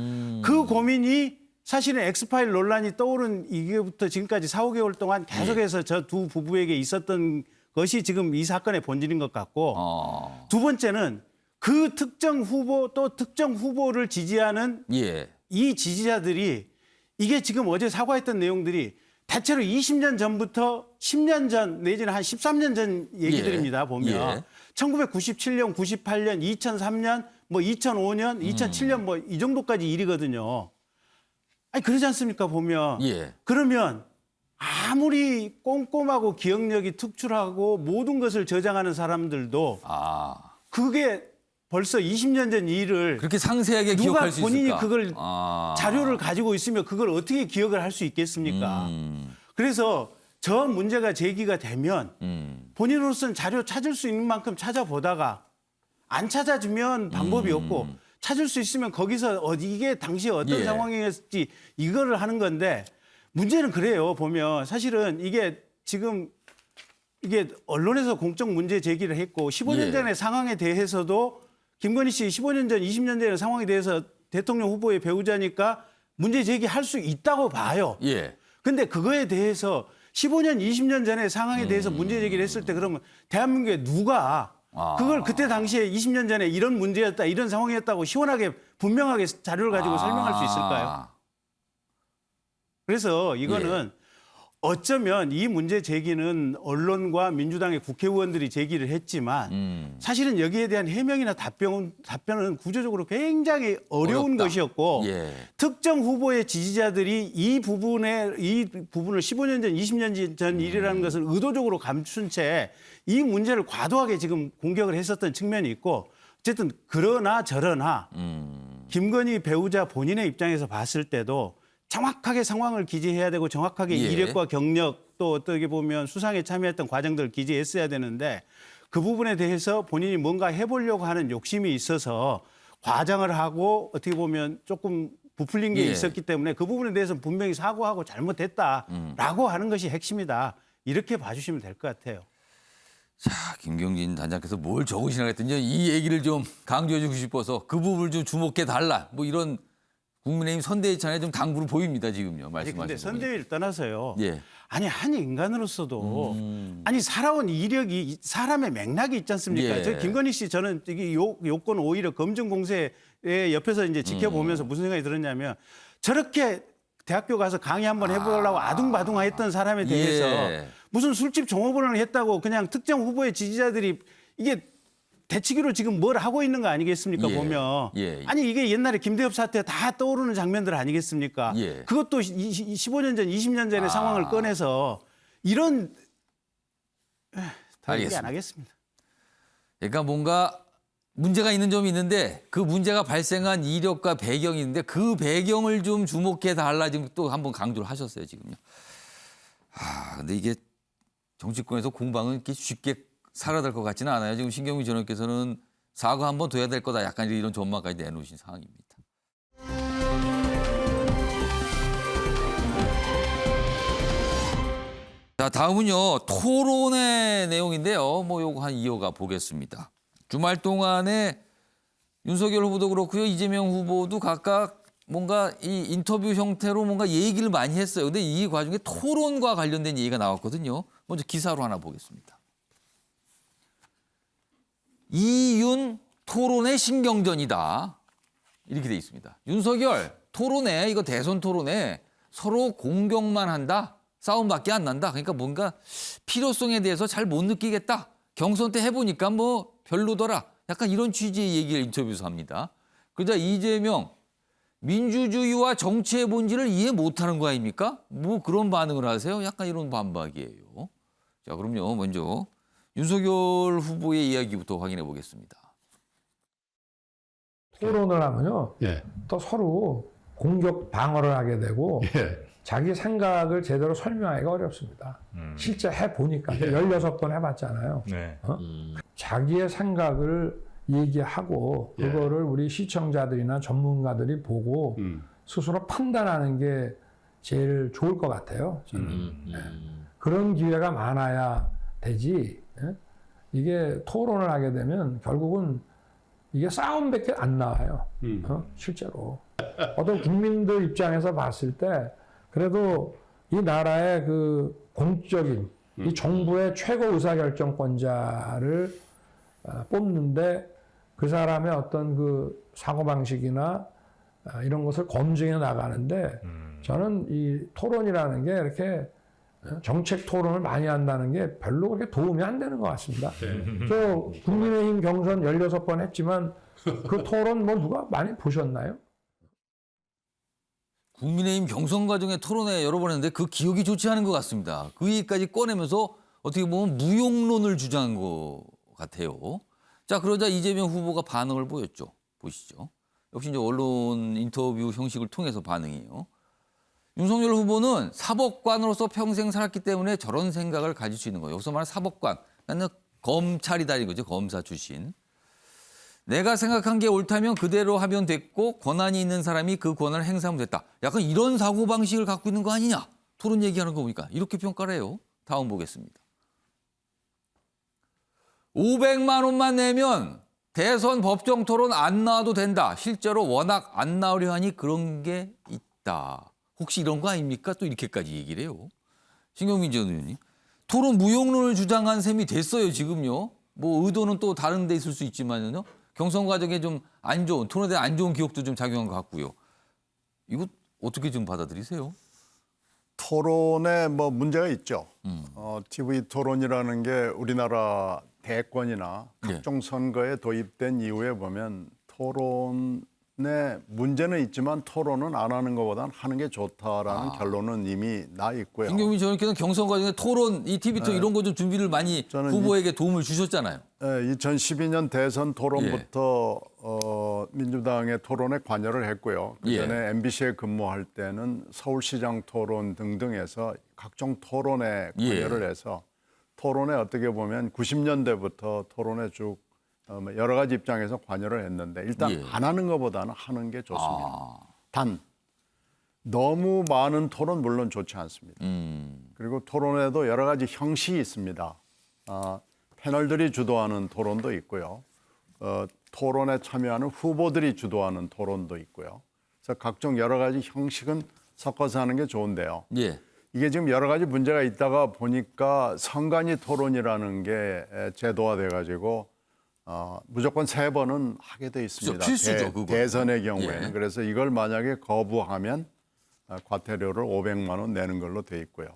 그 고민이 사실은 엑스파일 논란이 떠오른 이게부터 지금까지 4, 5개월 동안 계속해서 저 두 부부에게 있었던 것이 지금 이 사건의 본질인 것 같고 두 번째는 그 특정 후보 또 특정 후보를 지지하는 예. 이 지지자들이 이게 지금 어제 사과했던 내용들이 대체로 20년 전부터 10년 전 내지는 한 13년 전 얘기들입니다. 보면 1997년, 98년, 2003년, 뭐 2005년, 2007년 뭐 이 정도까지 일이거든요. 아니 그러지 않습니까? 보면 그러면 아무리 꼼꼼하고 기억력이 특출하고 모든 것을 저장하는 사람들도 그게 벌써 20년 전 일을 그렇게 상세하게 누가 기억할 수 있을까? 본인이 그걸 자료를 가지고 있으면 그걸 어떻게 기억을 할 수 있겠습니까? 그래서 저 문제가 제기가 되면 본인으로서는 자료 찾을 수 있는 만큼 찾아보다가 안 찾아주면 방법이 없고 찾을 수 있으면 거기서 이게 당시에 어떤 상황이었지 이거를 하는 건데 문제는 그래요. 보면 사실은 이게 지금 이게 언론에서 공적 문제 제기를 했고 15년 전의 상황에 대해서도 김건희 씨 15년 전, 20년 전의 상황에 대해서 대통령 후보의 배우자니까 문제 제기할 수 있다고 봐요. 근데 그거에 대해서 15년, 20년 전의 상황에 대해서 문제 제기를 했을 때 그러면 대한민국에 누가 그걸 그때 당시에 20년 전에 이런 문제였다, 이런 상황이었다고 시원하게 분명하게 자료를 가지고 설명할 수 있을까요? 그래서 이거는 어쩌면 이 문제 제기는 언론과 민주당의 국회의원들이 제기를 했지만 사실은 여기에 대한 해명이나 답변은 구조적으로 굉장히 어려운 것이었고 특정 후보의 지지자들이 이 부분을 15년 전, 20년 전 일이라는 것을 의도적으로 감춘 채 이 문제를 과도하게 지금 공격을 했었던 측면이 있고 어쨌든 그러나 저러나 김건희 배우자 본인의 입장에서 봤을 때도 정확하게 상황을 기재해야 되고 정확하게 이력과 경력 또 어떻게 보면 수상에 참여했던 과정들을 기재했어야 되는데 그 부분에 대해서 본인이 뭔가 해보려고 하는 욕심이 있어서 과장을 하고 어떻게 보면 조금 부풀린 게 있었기 때문에 그 부분에 대해서 분명히 사과하고 잘못했다라고 하는 것이 핵심이다. 이렇게 봐주시면 될 것 같아요. 자, 김경진 단장께서 뭘 적으시나 했더니 이 얘기를 좀 강조해 주고 싶어서 그 부분을 좀 주목해 달라. 뭐 이런 국민의힘 선대위찬에 좀 당부를 보입니다, 지금요. 말씀하신 근데 선대위를 떠나서요. 예. 아니 한 인간으로서도 아니 살아온 이력이 사람의 맥락이 있지 않습니까? 예. 저 김건희 씨 저는 이게 요건 오히려 검증 공세에 옆에서 이제 지켜보면서 무슨 생각이 들었냐면 저렇게 대학교 가서 강의 한번 해보려고 아둥바둥했던 사람에 대해서 무슨 술집 종업원을 했다고 그냥 특정 후보의 지지자들이 이게 대치기로 지금 뭘 하고 있는 거 아니겠습니까? 보면 아니 이게 옛날에 김대엽 사태 다 떠오르는 장면들 아니겠습니까? 그것도 15년 전, 20년 전의 상황을 꺼내서 이런 더 얘기 안 하겠습니다. 그러니까 뭔가 문제가 있는 점이 있는데 그 문제가 발생한 이력과 배경이 있는데 그 배경을 좀 주목해 달라 지금 또 한번 강조를 하셨어요, 지금요. 근데 이게 정치권에서 공방은 이렇게 쉽게 살아날 것 같지는 않아요. 지금 신경미 전원께서는 사과 한번 둬야 될 거다. 약간 이런 전망까지 내놓으신 상황입니다. 자, 다음은요. 토론의 내용인데요. 뭐 요거 한 이어가 보겠습니다. 주말 동안에 윤석열 후보도 그렇고요. 이재명 후보도 각각 뭔가 이 인터뷰 형태로 뭔가 얘기를 많이 했어요. 근데 이 과정에 토론과 관련된 얘기가 나왔거든요. 먼저 기사로 하나 보겠습니다. 이윤 토론의 신경전이다. 이렇게 돼 있습니다. 윤석열 토론회, 이거 대선 토론회 서로 공격만 한다. 싸움밖에 안 난다. 그러니까 뭔가 필요성에 대해서 잘 못 느끼겠다. 경선 때 해보니까 뭐 별로더라. 약간 이런 취지의 얘기를 인터뷰에서 합니다. 그러자 이재명 민주주의와 정치의 본질을 이해 못하는 거 아닙니까? 뭐 그런 반응을 하세요? 약간 이런 반박이에요. 자, 그럼요. 먼저 윤석열 후보의 이야기부터 확인해 보겠습니다. 토론을 하면요. 예. 또 서로 공격 방어를 하게 되고 예. 자기 생각을 제대로 설명하기가 어렵습니다. 실제 해보니까 16번 해봤잖아요. 네. 자기의 생각을 얘기하고 예. 그거를 우리 시청자들이나 전문가들이 보고 스스로 판단하는 게 제일 좋을 것 같아요. 저는. 그런 기회가 많아야 되지. 예? 이게 토론을 하게 되면 결국은 이게 싸움밖에 안 나와요. 실제로. 어떤 국민들 입장에서 봤을 때 그래도 이 나라의 그 공적인 이 정부의 최고 의사결정권자를 뽑는데 그 사람의 어떤 그 사고방식이나 이런 것을 검증해 나가는데 저는 이 토론이라는 게 이렇게 정책 토론을 많이 한다는 게 별로 그렇게 도움이 안 되는 것 같습니다. 저 국민의힘 경선 16번 했지만 그 토론 뭐 누가 많이 보셨나요? 국민의힘 경선 과정에 토론회 여러 번 했는데 그 기억이 좋지 않은 것 같습니다. 그 얘기까지 꺼내면서 어떻게 보면 무용론을 주장한 것 같아요. 자, 그러자 이재명 후보가 반응을 보였죠. 보시죠. 역시 이제 언론 인터뷰 형식을 통해서 반응이에요. 윤석열 후보는 사법관으로서 평생 살았기 때문에 저런 생각을 가질 수 있는 거예요. 여기서 말하는 사법관, 나는 검찰이다 이거죠. 검사 출신. 내가 생각한 게 옳다면 그대로 하면 됐고 권한이 있는 사람이 그 권한을 행사하면 됐다. 약간 이런 사고방식을 갖고 있는 거 아니냐. 토론 얘기하는 거 보니까 이렇게 평가를 해요. 다음 보겠습니다. 500만 원만 내면 대선 법정 토론 안 나와도 된다. 실제로 워낙 안 나오려 하니 그런 게 있다. 혹시 이런 거 아닙니까? 또 이렇게까지 얘기를 해요. 신경민 전 의원님. 토론 무용론을 주장한 셈이 됐어요, 지금요. 뭐 의도는 또 다른 데 있을 수 있지만요. 경선 과정에 좀 안 좋은, 토론에 대한 안 좋은 기억도 좀 작용한 것 같고요. 이거 어떻게 좀 받아들이세요? 토론에 뭐 문제가 있죠. TV 토론이라는 게 우리나라 대권이나 각종 선거에 도입된 이후에 보면 토론에 문제는 있지만 토론은 안 하는 것보다는 하는 게 좋다라는 결론은 이미 나 있고요. 신경민 전 의원께서는 경선 과정에 토론, 이 TV 토론 이런 거 좀 준비를 많이 후보에게 도움을 주셨잖아요. 2012년 대선 토론부터 민주당의 토론에 관여를 했고요. 그전에 MBC에 근무할 때는 서울시장 토론 등등에서 각종 토론에 관여를 해서 토론에 어떻게 보면 90년대부터 토론에 쭉 여러 가지 입장에서 관여를 했는데 일단 안 하는 것보다는 하는 게 좋습니다. 단 너무 많은 토론 물론 좋지 않습니다. 그리고 토론에도 여러 가지 형식이 있습니다. 패널들이 주도하는 토론도 있고요. 토론에 참여하는 후보들이 주도하는 토론도 있고요. 그래서 각종 여러 가지 형식은 섞어서 하는 게 좋은데요. 이게 지금 여러 가지 문제가 있다가 보니까 선관위 토론이라는 게 제도화돼 가지고 무조건 3번은 하게 돼 있습니다. 필수죠, 대선의 경우에는. 그래서 이걸 만약에 거부하면 과태료를 500만 원 내는 걸로 돼 있고요.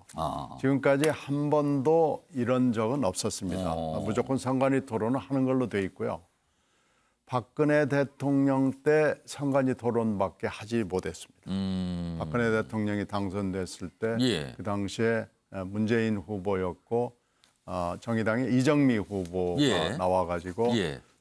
지금까지 한 번도 이런 적은 없었습니다. 무조건 선관위 토론을 하는 걸로 돼 있고요. 박근혜 대통령 때 선관위 토론밖에 하지 못했습니다. 박근혜 대통령이 당선됐을 때 그 당시에 문재인 후보였고 정의당의 이정미 후보가 나와가지고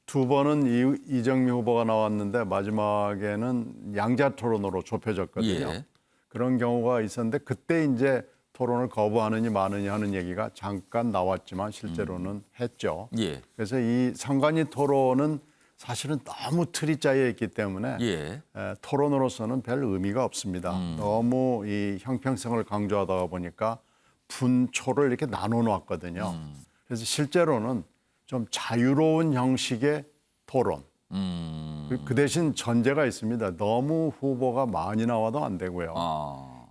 두 번은 이정미 후보가 나왔는데 마지막에는 양자 토론으로 좁혀졌거든요. 그런 경우가 있었는데 그때 이제 토론을 거부하느니 마느니 하는 얘기가 잠깐 나왔지만 실제로는 했죠. 그래서 이 선관위 토론은 사실은 너무 틀이 짜여 있기 때문에 토론으로서는 별 의미가 없습니다. 너무 이 형평성을 강조하다 보니까 분초를 이렇게 나눠 놨거든요. 그래서 실제로는 좀 자유로운 형식의 토론, 그 대신 전제가 있습니다. 너무 후보가 많이 나와도 안 되고요.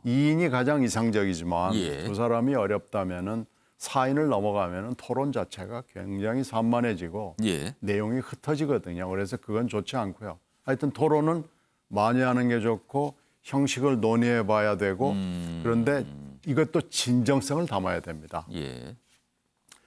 2인이 가장 이상적이지만 예. 두 사람이 어렵다면은 4인을 넘어가면은 토론 자체가 굉장히 산만해지고 예. 내용이 흩어지거든요. 그래서 그건 좋지 않고요. 하여튼 토론은 많이 하는 게 좋고 형식을 논의해 봐야 되고 그런데 이것도 진정성을 담아야 됩니다. 예.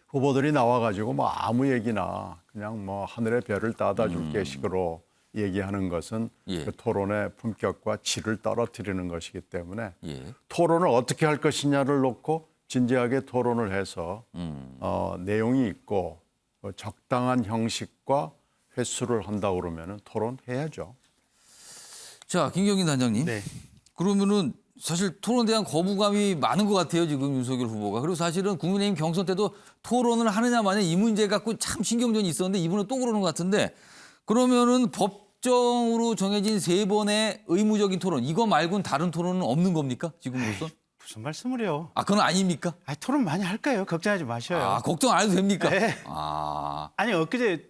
후보들이 나와가지고 뭐 아무 얘기나 그냥 뭐 하늘의 별을 따다 줄게 식으로 얘기하는 것은 예. 그 토론의 품격과 질을 떨어뜨리는 것이기 때문에 예. 토론을 어떻게 할 것이냐를 놓고 진지하게 토론을 해서 내용이 있고 적당한 형식과 횟수를 한다 그러면은 토론해야죠. 자, 김경진 단장님. 네. 그러면은 사실 토론에 대한 거부감이 많은 것 같아요, 지금 윤석열 후보가. 그리고 사실은 국민의힘 경선 때도 토론을 하느냐 마냐 이 문제 갖고 참 신경전이 있었는데 이번에 또 그러는 것 같은데 그러면은 법정으로 정해진 3번의 의무적인 토론 이거 말고는 다른 토론은 없는 겁니까? 지금으로선? 무슨 말씀을 해요? 아, 그건 아닙니까? 토론 많이 할 거예요. 걱정하지 마셔요. 아, 걱정 안 해도 됩니까? 네. 아. 아니 엊그제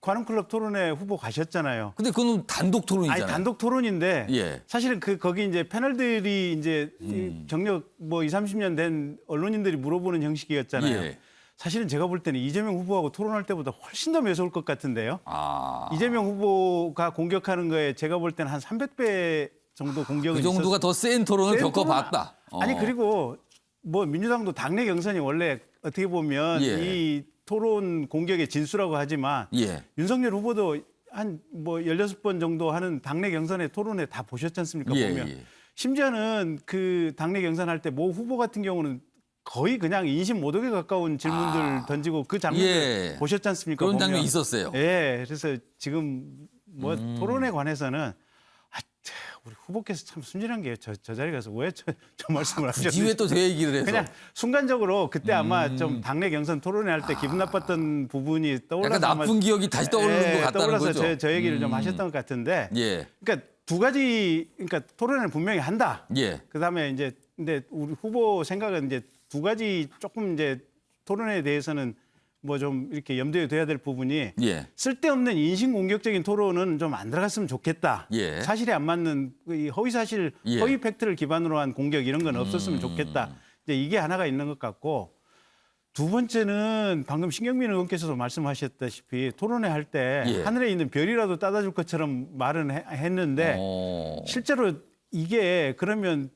관훈클럽 토론회 후보 가셨잖아요. 근데 그건 단독 토론이잖아요. 아니 단독 토론인데 예. 사실은 거기 이제 패널들이 이제 이 경력 뭐 20, 30년 된 언론인들이 물어보는 형식이었잖아요. 예. 사실은 제가 볼 때는 이재명 후보하고 토론할 때보다 훨씬 더 매서울 것 같은데요. 아. 이재명 후보가 공격하는 거에 제가 볼 때는 한 300배 정도 공격이 그 정도가 더 센 토론을 센 겪어봤다. 아니 그리고 뭐 민주당도 당내 경선이 원래 어떻게 보면 예. 이 토론 공격의 진수라고 하지만 예. 윤석열 후보도 한 뭐 16번 정도 하는 당내 경선의 토론회 다 보셨지 않습니까? 예, 보면. 예. 심지어는 그 당내 경선할 때 모 후보 같은 경우는 거의 그냥 인신 모독에 가까운 질문들 던지고 그 장면을 예. 보셨지 않습니까? 그런 보면. 장면이 있었어요. 예. 그래서 지금 뭐 토론에 관해서는 우리 후보께서 참 순진한 게 저 자리에 가서 왜 저 말씀을 하셨는지. 굳이 왜 또 제 얘기를 해서. 그냥 순간적으로 그때 아마 좀 당내 경선 토론회 할 때 기분 나빴던 부분이 떠올라서 약간 나쁜 기억이 다시 떠오르는 것 같다는 떠올라서 거죠. 저 얘기를 좀 하셨던 것 같은데. 예. 그러니까 두 가지 그러니까 토론회는 분명히 한다. 예. 그다음에 이제 근데 우리 후보 생각은 이제 두 가지 조금 이제 토론회에 대해서는 뭐 좀 이렇게 염두에 둬야 될 부분이 예. 쓸데없는 인신공격적인 토론은 좀 안 들어갔으면 좋겠다. 예. 사실에 안 맞는 이 허위 사실, 예. 허위 팩트를 기반으로 한 공격 이런 건 없었으면 좋겠다. 이제 이게 하나가 있는 것 같고 두 번째는 방금 신경민 의원께서도 말씀하셨다시피 토론회 할 때 예. 하늘에 있는 별이라도 따다 줄 것처럼 말은 했는데 실제로 이게 그러면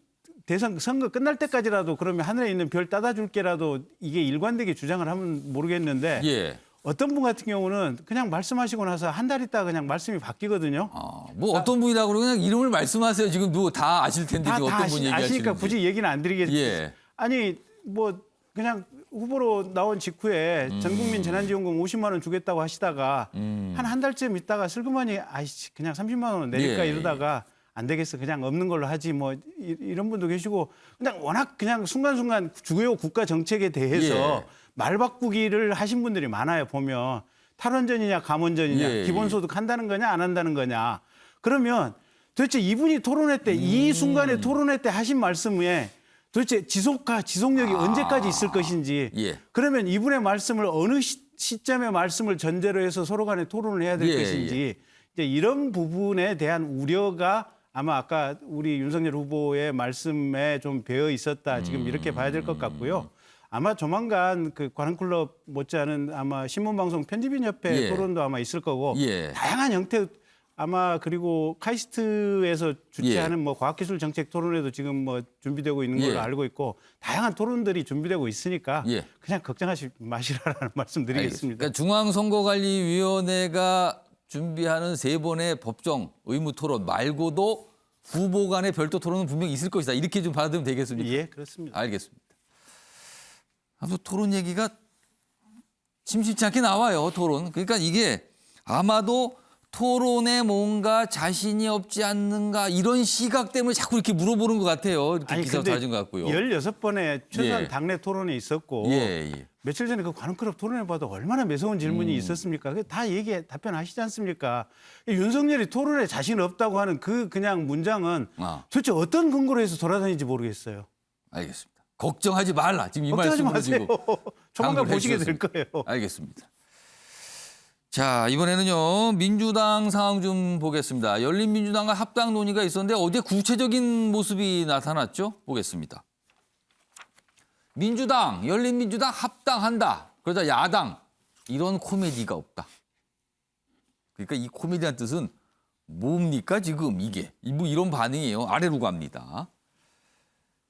대선 선거 끝날 때까지라도 그러면 하늘에 있는 별 따다 줄게라도 이게 일관되게 주장을 하면 모르겠는데 예. 어떤 분 같은 경우는 그냥 말씀하시고 나서 한 달 있다가 그냥 말씀이 바뀌거든요. 뭐 어떤 분이라고 그러고 그냥 이름을 말씀하세요. 지금 누구 다 아실 텐데 지금 어떤 분이 얘기하시는지. 아시니까 굳이 얘기는 안 드리겠어요. 예. 아니 뭐 그냥 후보로 나온 직후에 전국민 재난지원금 50만 원 주겠다고 하시다가 한 달쯤 있다가 슬그머니 아이씨 그냥 30만 원 내릴까 예. 이러다가 안 되겠어 그냥 없는 걸로 하지 뭐 이런 분도 계시고 그냥 워낙 그냥 순간순간 주요 국가 정책에 대해서 예. 말 바꾸기를 하신 분들이 많아요. 보면 탈원전이냐 감원전이냐 예. 기본소득 한다는 거냐 안 한다는 거냐 그러면 도대체 이분이 토론회 때 이 순간에 토론회 때 하신 말씀에 도대체 지속력이 언제까지 있을 것인지 예. 그러면 이분의 말씀을 어느 시점의 말씀을 전제로 해서 서로 간에 토론을 해야 될 예, 것인지 이제 이런 부분에 대한 우려가 아마 아까 우리 윤석열 후보의 말씀에 좀 배어 있었다 지금 이렇게 봐야 될 것 같고요. 아마 조만간 그 관훈클럽 못지않은 아마 신문방송 편집인협회 예. 토론도 아마 있을 거고 예. 다양한 형태 아마 그리고 카이스트에서 주최하는 예. 뭐 과학기술정책 토론회도 지금 뭐 준비되고 있는 걸로 예. 알고 있고 다양한 토론들이 준비되고 있으니까 예. 그냥 걱정하지 마시라는 말씀 드리겠습니다. 그러니까 중앙선거관리위원회가 준비하는 3번의 법정 의무 토론 말고도 후보 간의 별도 토론은 분명히 있을 것이다. 이렇게 좀 받아들이면 되겠습니까? 예, 그렇습니다. 알겠습니다. 아무튼 토론 얘기가 심심치 않게 나와요. 토론. 그러니까 이게 아마도 토론에 뭔가 자신이 없지 않는가 이런 시각 때문에 자꾸 이렇게 물어보는 것 같아요. 이렇게 기사가 달아진 것 같고요. 16번에 최소한 예. 당내 토론이 있었고 예, 예. 며칠 전에 그 관훈클럽 토론회 봐도 얼마나 매서운 질문이 있었습니까? 다 답변하시지 않습니까? 윤석열이 토론에 자신 없다고 하는 그냥 문장은 도대체 어떤 근거로 해서 돌아다니는지 모르겠어요. 알겠습니다. 걱정하지 말라. 지금 이 걱정하지 말씀을 마세요. 지금 조만간 당부를 보시게 될 해주셨습니다. 거예요. 알겠습니다. 자, 이번에는요, 민주당 상황 좀 보겠습니다. 열린민주당과 합당 논의가 있었는데 어디에 구체적인 모습이 나타났죠? 보겠습니다. 민주당, 열린민주당 합당한다. 그러자 야당, 이런 코미디가 없다. 그러니까 이 코미디한 뜻은 뭡니까 지금 이게? 뭐 이런 반응이에요. 아래로 갑니다.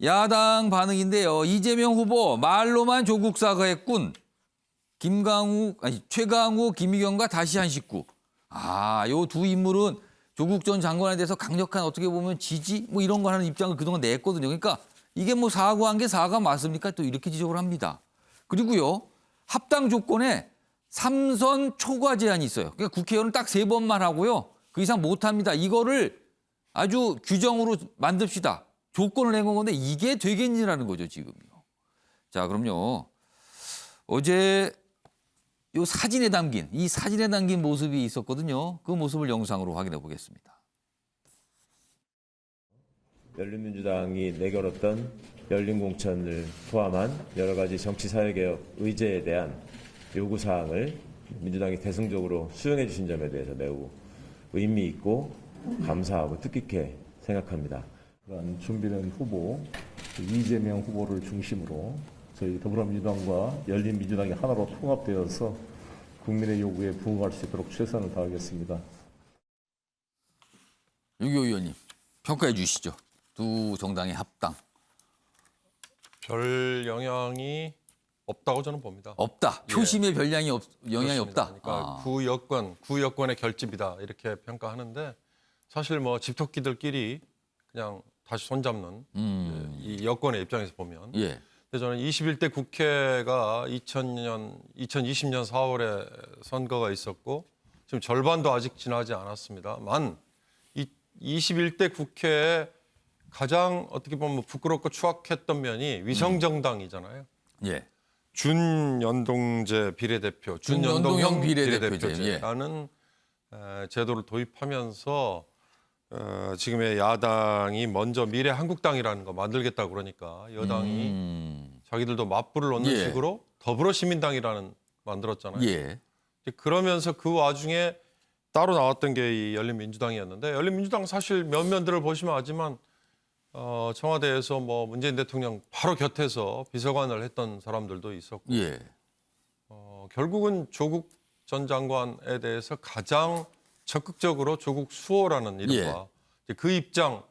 야당 반응인데요. 이재명 후보 말로만 조국 사과했군. 최강욱, 김의겸과 다시 한 식구. 요 두 인물은 조국 전 장관에 대해서 강력한 어떻게 보면 지지 뭐 이런 거 하는 입장을 그동안 냈거든요. 그러니까 이게 뭐 사과한 게 사과 맞습니까? 또 이렇게 지적을 합니다. 그리고요. 합당 조건에 3선 초과 제한이 있어요. 그러니까 국회의원은 딱 3번만 하고요. 그 이상 못 합니다. 이거를 아주 규정으로 만듭시다. 조건을 낸 건데 이게 되겠니라는 거죠, 지금요. 자, 그럼요. 어제 이 사진에 담긴 모습이 있었거든요. 그 모습을 영상으로 확인해 보겠습니다. 열린민주당이 내걸었던 열린공천을 포함한 여러 가지 정치사회개혁 의제에 대한 요구사항을 민주당이 대승적으로 수용해 주신 점에 대해서 매우 의미 있고 감사하고 뜻깊게 생각합니다. 그런 준비된 후보, 이재명 후보를 중심으로 저희 더불어민주당과 열린민주당이 하나로 통합되어서 국민의 요구에 부응할 수 있도록 최선을 다하겠습니다. 유교 의원님, 평가해 주시죠. 두 정당의 합당. 별 영향이 없다고 저는 봅니다. 없다. 표심에 별 영향이 그렇습니다. 없다. 그러니까 구여권의 결집이다 이렇게 평가하는데 사실 뭐 집토끼들끼리 그냥 다시 손잡는 이 여권의 입장에서 보면 예. 근데 저는 21대 국회가 2020년 4월에 선거가 있었고 지금 절반도 아직 지나지 않았습니다만 21대 국회에 가장 어떻게 보면 부끄럽고 추악했던 면이 위성정당이잖아요. 예. 준연동제 비례대표, 준연동형 비례대표제라는 제도를 도입하면서 지금의 야당이 먼저 미래한국당이라는 거 만들겠다고 그러니까 여당이 자기들도 맞불을 놓는 예. 식으로 더불어시민당이라는 만들었잖아요. 예. 그러면서 그 와중에 따로 나왔던 게 이 열린민주당이었는데 열린민주당 사실 면면들을 보시면 알지만 청와대에서 뭐 문재인 대통령 바로 곁에서 비서관을 했던 사람들도 있었고 예. 결국은 조국 전 장관에 대해서 가장 적극적으로 조국 수호라는 이름과 그 입장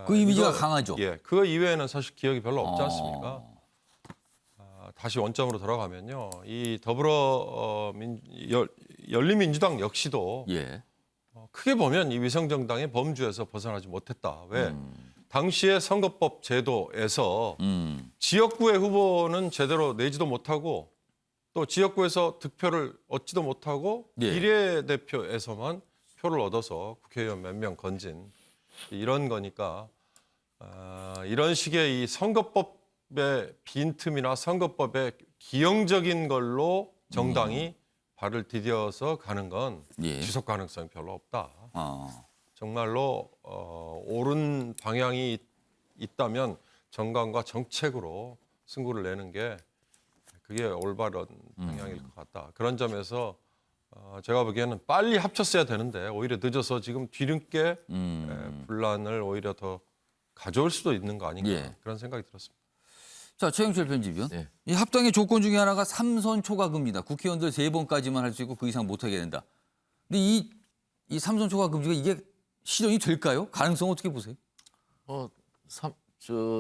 그 이미지가 강하죠. 예, 그 이외에는 사실 기억이 별로 없지 않습니까? 다시 원점으로 돌아가면요, 이 열린민주당 역시도 예. 크게 보면 이 위성정당의 범주에서 벗어나지 못했다. 왜? 당시의 선거법 제도에서 지역구의 후보는 제대로 내지도 못하고 또 지역구에서 득표를 얻지도 못하고 예. 비례대표에서만 표를 얻어서 국회의원 몇 명 건진 이런 거니까 이런 식의 이 선거법의 빈틈이나 선거법의 기형적인 걸로 정당이 발을 디뎌서 가는 건 예. 지속 가능성이 별로 없다. 정말로 옳은 방향이 있다면 정강과 정책으로 승부를 내는 게 그게 올바른 방향일 것 같다. 그런 점에서 제가 보기에는 빨리 합쳤어야 되는데 오히려 늦어서 지금 뒤늦게 분란을 오히려 더 가져올 수도 있는 거 아닌가 예. 그런 생각이 들었습니다. 자, 최영철 편집위원. 네. 이 합당의 조건 중에 하나가 3선 초과금지다. 국회의원들 3번까지만 할 수 있고 그 이상 못하게 된다. 근데 이 3선 초과금지가 이게 실현이 될까요? 가능성 어떻게 보세요?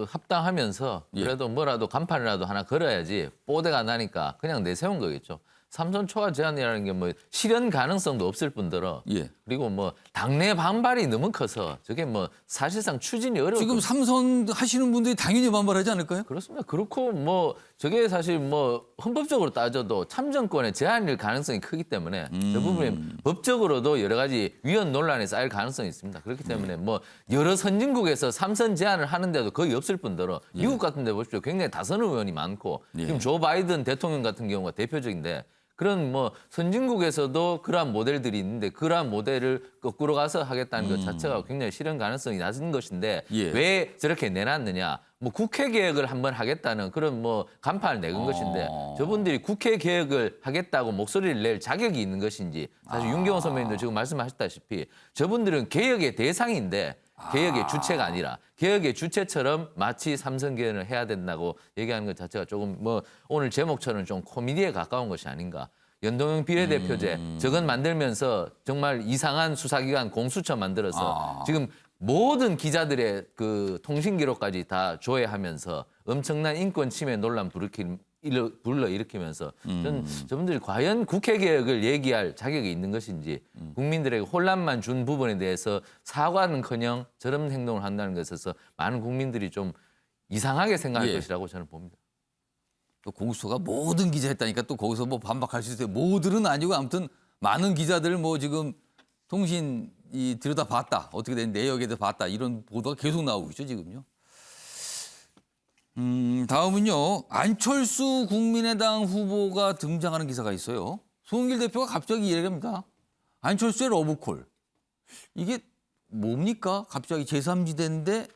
합당하면서 그래도 뭐라도 간판이라도 하나 걸어야지 뽀대가 나니까 그냥 내세운 거겠죠. 3선 초과 제한이라는 게 뭐 실현 가능성도 없을 뿐더러 예. 그리고 뭐 당내 반발이 너무 커서 저게 뭐 사실상 추진이 어려워. 지금 3선 하시는 분들이 당연히 반발하지 않을까요? 그렇습니다. 그렇고 뭐 저게 사실 뭐 헌법적으로 따져도 참정권의 제한일 가능성이 크기 때문에 그 부분이 법적으로도 여러 가지 위헌 논란이 쌓일 가능성이 있습니다. 그렇기 때문에 뭐 여러 선진국에서 3선 제한을 하는데도 거의 없을 뿐더러 미국 같은 데 보십시오. 굉장히 다선 의원이 많고 지금 조 바이든 대통령 같은 경우가 대표적인데 그런 뭐 선진국에서도 그러한 모델들이 있는데 그러한 모델을 거꾸로 가서 하겠다는 것 자체가 굉장히 실현 가능성이 낮은 것인데 예. 왜 저렇게 내놨느냐? 뭐 국회 개혁을 한번 하겠다는 그런 뭐 간판을 내건 것인데 저분들이 국회 개혁을 하겠다고 목소리를 낼 자격이 있는 것인지 사실 윤경호 선배님도 지금 말씀하셨다시피 저분들은 개혁의 대상인데 개혁의 주체가 아니라 개혁의 주체처럼 마치 삼선 개헌을 해야 된다고 얘기하는 것 자체가 조금 뭐 오늘 제목처럼 좀 코미디에 가까운 것이 아닌가. 연동형 비례대표제 저건 만들면서 정말 이상한 수사기관 공수처 만들어서 지금 모든 기자들의 그 통신 기록까지 다 조회하면서 엄청난 인권 침해 논란 불러일으키면서 저분들이 과연 국회 개혁을 얘기할 자격이 있는 것인지 국민들에게 혼란만 준 부분에 대해서 사과는커녕 저런 행동을 한다는 것에서 많은 국민들이 좀 이상하게 생각할 예. 것이라고 저는 봅니다. 또 공수처가 모든 기자 했다니까 또 거기서 뭐 반박할 수 있어요. 모두는 아니고 아무튼 많은 기자들 뭐 지금 통신이 들여다봤다. 어떻게 된 내역에 대해서 봤다. 이런 보도가 계속 나오고 있죠 지금요. 다음은요. 안철수 국민의당 후보가 등장하는 기사가 있어요. 송영길 대표가 갑자기 이야기합니다. 안철수의 러브콜. 이게 뭡니까? 갑자기 제3지대인데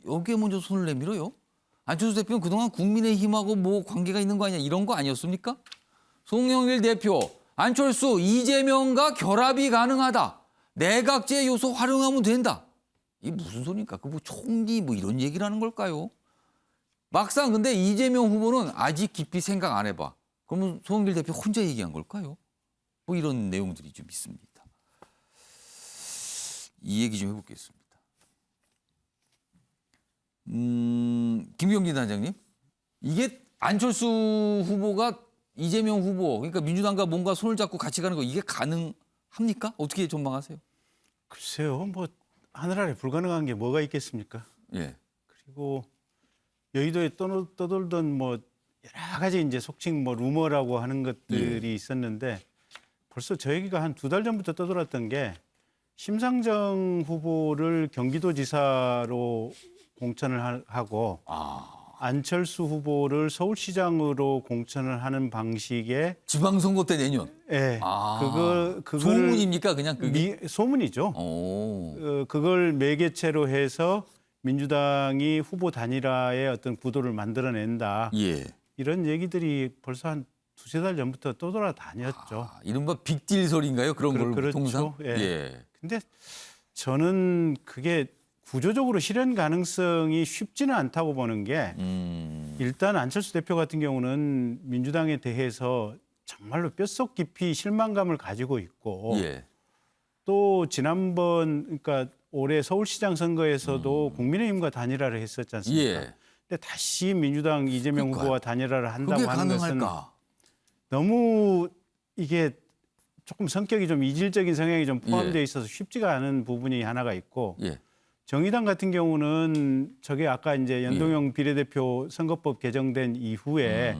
여기에 먼저 손을 내밀어요. 안철수 대표는 그동안 국민의힘하고 뭐 관계가 있는 거 아니냐 이런 거 아니었습니까? 송영길 대표, 안철수, 이재명과 결합이 가능하다. 내각제 요소 활용하면 된다. 이게 무슨 소리입니까? 그 뭐 총리 뭐 이런 얘기를 하는 걸까요? 막상 근데 이재명 후보는 아직 깊이 생각 안 해봐. 그러면 송영길 대표 혼자 얘기한 걸까요? 뭐 이런 내용들이 좀 있습니다. 이 얘기 좀 해보겠습니다. 김경진 단장님, 이게 안철수 후보가 이재명 후보, 그러니까 민주당과 뭔가 손을 잡고 같이 가는 거 이게 가능합니까? 어떻게 전망하세요? 글쎄요, 뭐 하늘 아래 불가능한 게 뭐가 있겠습니까? 예. 그리고 여의도에 떠돌던 뭐 여러 가지 이제 속칭 뭐 루머라고 하는 것들이 있었는데 벌써 저 얘기가 한 2달 전부터 떠돌았던 게 심상정 후보를 경기도지사로 공천을 하고 안철수 후보를 서울시장으로 공천을 하는 방식의 지방선거 때 내년. 예. 그걸 소문입니까? 그냥 그게? 소문이죠. 그걸 매개체로 해서 민주당이 후보 단일화의 어떤 구도를 만들어낸다. 예. 이런 얘기들이 벌써 한 2-3달 전부터 떠돌아다녔죠. 이른바 빅딜 소리인가요? 그런 걸 그렇죠. 통상? 예. 근데 저는 그게 구조적으로 실현 가능성이 쉽지는 않다고 보는 게 일단 안철수 대표 같은 경우는 민주당에 대해서 정말로 뼛속 깊이 실망감을 가지고 있고 예. 또 지난번 그러니까 올해 서울시장 선거에서도 국민의힘과 단일화를 했었지 않습니까? 예. 근데 다시 민주당 이재명 그러니까요. 후보와 단일화를 한다고 그게 하는 가능할까? 것은 너무 이게 조금 성격이 좀 이질적인 성향이 좀 포함되어 있어서 쉽지가 않은 부분이 하나가 있고 예. 정의당 같은 경우는 저게 아까 이제 연동형 비례대표 선거법 개정된 이후에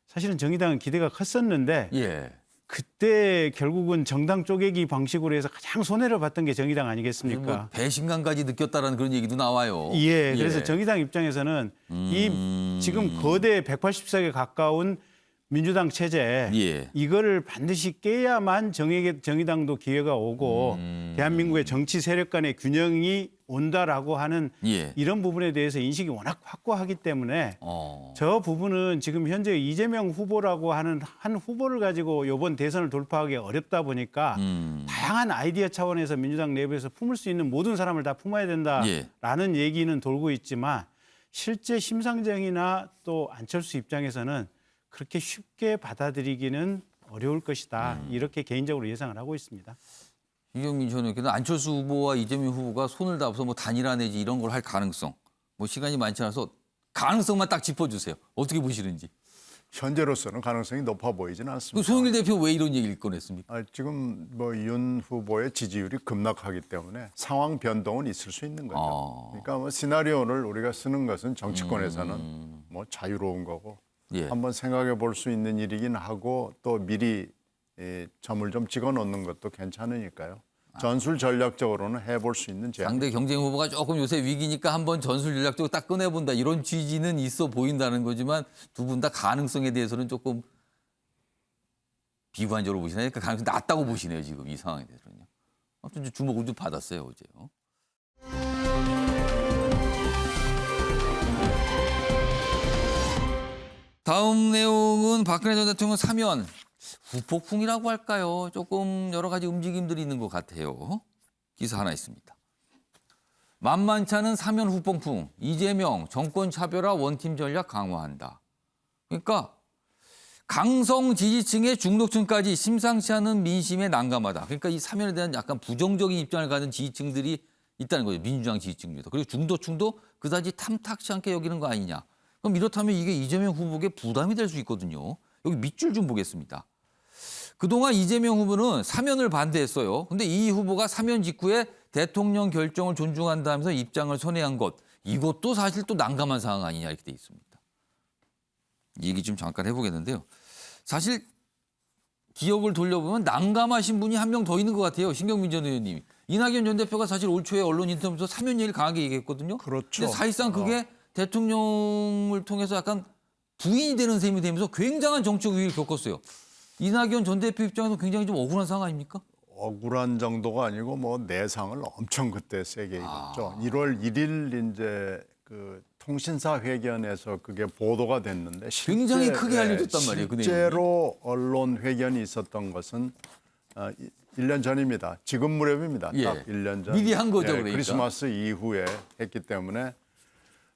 사실은 정의당은 기대가 컸었는데 예. 그때 결국은 정당 쪼개기 방식으로 해서 가장 손해를 봤던 게 정의당 아니겠습니까? 뭐 배신감까지 느꼈다라는 그런 얘기도 나와요. 예, 그래서 정의당 입장에서는 이 지금 거대 180석에 가까운 민주당 체제 이거를 반드시 깨야만 정의당도 기회가 오고 대한민국의 정치 세력 간의 균형이 온다라고 하는 이런 부분에 대해서 인식이 워낙 확고하기 때문에 저 부분은 지금 현재 이재명 후보라고 하는 한 후보를 가지고 이번 대선을 돌파하기 어렵다 보니까 다양한 아이디어 차원에서 민주당 내부에서 품을 수 있는 모든 사람을 다 품어야 된다라는 얘기는 돌고 있지만 실제 심상정이나 또 안철수 입장에서는 그렇게 쉽게 받아들이기는 어려울 것이다. 이렇게 개인적으로 예상을 하고 있습니다. 이경민 전 의원께는 안철수 후보와 이재명 후보가 손을 잡아서 뭐 단일화 내지 이런 걸 할 가능성. 뭐 시간이 많지 않아서 가능성만 딱 짚어주세요. 어떻게 보시는지. 현재로서는 가능성이 높아 보이지는 않습니다. 송영길 대표 왜 이런 얘기를 꺼냈습니까? 지금 뭐 윤 후보의 지지율이 급락하기 때문에 상황 변동은 있을 수 있는 거죠. 그러니까 뭐 시나리오를 우리가 쓰는 것은 정치권에서는 뭐 자유로운 거고 한번 생각해 볼 수 있는 일이긴 하고 또 미리 점을 좀 찍어 놓는 것도 괜찮으니까요. 전술 전략적으로는 해볼 수 있는 제안. 상대 경쟁 후보가 조금 요새 위기니까 한번 전술 전략적으로 딱 꺼내본다. 이런 취지는 있어 보인다는 거지만 두 분 다 가능성에 대해서는 조금 비관적으로 보시나요? 그러니까 가능성이 낮다고 보시네요, 지금 이 상황에 대해서는요. 아무튼 좀 주목을 좀 받았어요, 어제요. 다음 내용은 박근혜 전 대통령 사면 후폭풍이라고 할까요? 조금 여러 가지 움직임들이 있는 것 같아요. 기사 하나 있습니다. 만만치 않은 사면 후폭풍, 이재명 정권 차별화 원팀 전략 강화한다. 그러니까 강성 지지층의 중도층까지 심상치 않은 민심에 난감하다. 그러니까 이 사면에 대한 약간 부정적인 입장을 가진 지지층들이 있다는 거죠. 민주당 지지층입니다. 그리고 중도층도 그다지 탐탁치 않게 여기는 거 아니냐. 그럼 이렇다면 이게 이재명 후보에게 부담이 될 수 있거든요. 여기 밑줄 좀 보겠습니다. 그동안 이재명 후보는 사면을 반대했어요. 근데 이 후보가 사면 직후에 대통령 결정을 존중한다면서 입장을 선회한 것. 이것도 사실 또 난감한 상황 아니냐 이렇게 돼 있습니다. 이 얘기 좀 잠깐 해보겠는데요. 사실 기억을 돌려보면 난감하신 분이 한 명 더 있는 것 같아요. 신경민 전 의원님이. 이낙연 전 대표가 사실 올 초에 언론 인터뷰에서 사면 얘기를 강하게 얘기했거든요. 그렇죠. 근데 사실상 그게 대통령을 통해서 약간 부인이 되는 셈이 되면서 굉장한 정치적 위기를 겪었어요. 이낙연 전 대표 입장에서 굉장히 좀 억울한 상황 아닙니까? 억울한 정도가 아니고 뭐 내상을 엄청 그때 세게 입었죠. 1월 1일 이제 그 통신사 회견에서 그게 보도가 됐는데 굉장히 크게 알려졌단 말이에요. 그 실제로 언론 회견이 있었던 것은 1년 전입니다. 지금 무렵입니다. 예. 딱 1년 전. 미리 한 거죠, 그러니까. 크리스마스 이후에 했기 때문에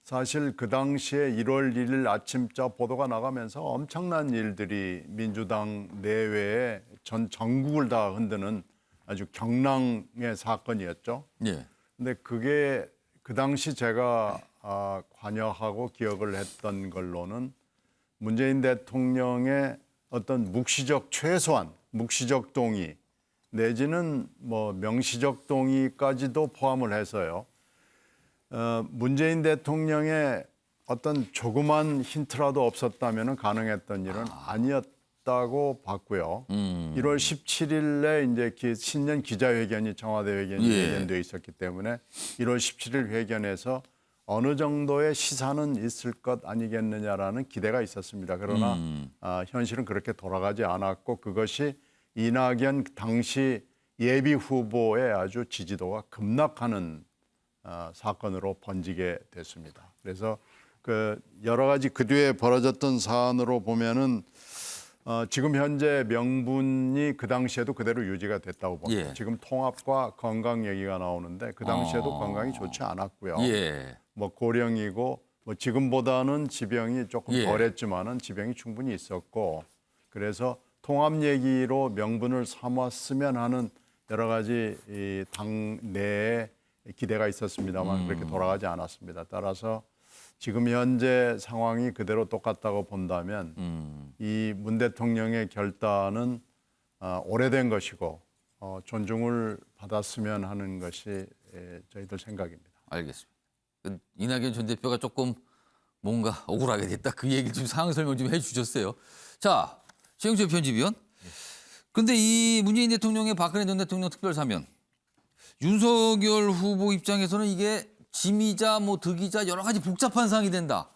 사실 그 당시에 1월 1일 아침자 보도가 나가면서 엄청난 일들이 민주당 내외에 전 전국을 다 흔드는 아주 경랑의 사건이었죠. 예. 근데 그게 그 당시 제가 관여하고 기억을 했던 걸로는 문재인 대통령의 어떤 묵시적 최소한 묵시적 동의 내지는 뭐 명시적 동의까지도 포함을 해서요. 문재인 대통령의 어떤 조그만 힌트라도 없었다면 가능했던 일은 아니었다고 봤고요. 1월 17일에 이제 신년 기자회견이 청와대 회견이 예견돼 있었기 때문에 1월 17일 회견에서 어느 정도의 시사는 있을 것 아니겠느냐라는 기대가 있었습니다. 그러나 현실은 그렇게 돌아가지 않았고 그것이 이낙연 당시 예비 후보의 아주 지지도가 급락하는 사건으로 번지게 됐습니다. 그래서 그 여러 가지 그 뒤에 벌어졌던 사안으로 보면은 지금 현재 명분이 그 당시에도 그대로 유지가 됐다고 봅니다. 예. 지금 통합과 건강 얘기가 나오는데 그 당시에도 건강이 좋지 않았고요. 예. 뭐 고령이고 뭐 지금보다는 지병이 조금 예. 덜했지만은 지병이 충분히 있었고 그래서 통합 얘기로 명분을 삼았으면 하는 여러 가지 이 당 내에 기대가 있었습니다만 그렇게 돌아가지 않았습니다. 따라서 지금 현재 상황이 그대로 똑같다고 본다면 이 문 대통령의 결단은 오래된 것이고 존중을 받았으면 하는 것이 저희들 생각입니다. 알겠습니다. 이낙연 전 대표가 조금 뭔가 억울하게 됐다. 그 얘기 좀 상황 설명 좀 해주셨어요. 자, 최영철 편집위원. 근데 이 문재인 대통령의 박근혜 전 대통령 특별사면 윤석열 후보 입장에서는 이게 짐이자 뭐 득이자 여러 가지 복잡한 상황이 된다.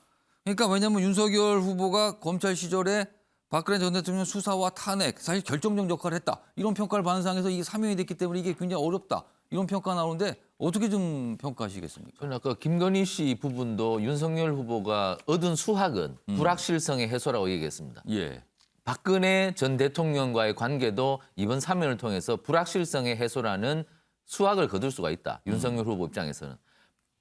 그러니까 왜냐하면 윤석열 후보가 검찰 시절에 박근혜 전 대통령 수사와 탄핵 사실 결정적 역할을 했다. 이런 평가를 받는 상황에서 이게 사면이 됐기 때문에 이게 굉장히 어렵다. 이런 평가가 나오는데 어떻게 좀 평가하시겠습니까? 저는 아까 김건희 씨 부분도 윤석열 후보가 얻은 수확은 불확실성의 해소라고 얘기했습니다. 예. 박근혜 전 대통령과의 관계도 이번 사면을 통해서 불확실성의 해소라는 수확을 거둘 수가 있다. 윤석열 후보 입장에서는.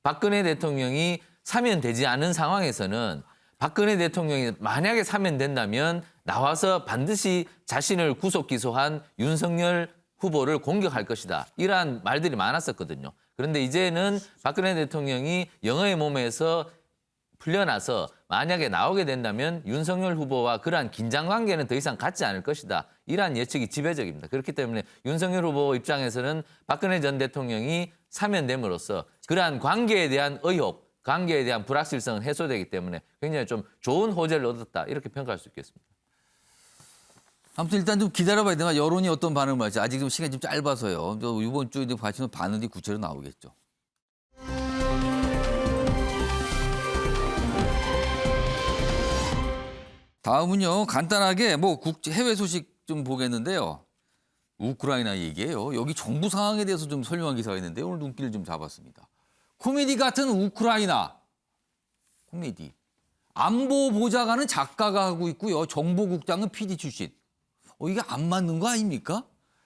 박근혜 대통령이 사면되지 않은 상황에서는 박근혜 대통령이 만약에 사면된다면 나와서 반드시 자신을 구속 기소한 윤석열 후보를 공격할 것이다. 이러한 말들이 많았었거든요. 그런데 이제는 박근혜 대통령이 영어의 몸에서 풀려나서 만약에 나오게 된다면 윤석열 후보와 그러한 긴장 관계는 더 이상 갖지 않을 것이다. 이러한 예측이 지배적입니다. 그렇기 때문에 윤석열 후보 입장에서는 박근혜 전 대통령이 사면됨으로써 그러한 관계에 대한 의혹, 관계에 대한 불확실성은 해소되기 때문에 굉장히 좀 좋은 호재를 얻었다. 이렇게 평가할 수 있겠습니다. 아무튼 일단 좀 기다려봐야 되나 여론이 어떤 반응을 할지 아직 좀 시간이 좀 짧아서요. 이번 주에 같이는 반응이 구체로 나오겠죠. 다음은요 간단하게 뭐 해외 소식 좀 보겠는데요. 우크라이나 얘기예요. 여기 정부 상황에 대해서 좀 설명한 기사가 있는데 오늘 눈길을 좀 잡았습니다. 코미디 같은 우크라이나. 코미디. 안보 보좌관은 작가가 하고 있고요. 정보국장은 PD 출신. 이게 안 맞는 거 아닙니까?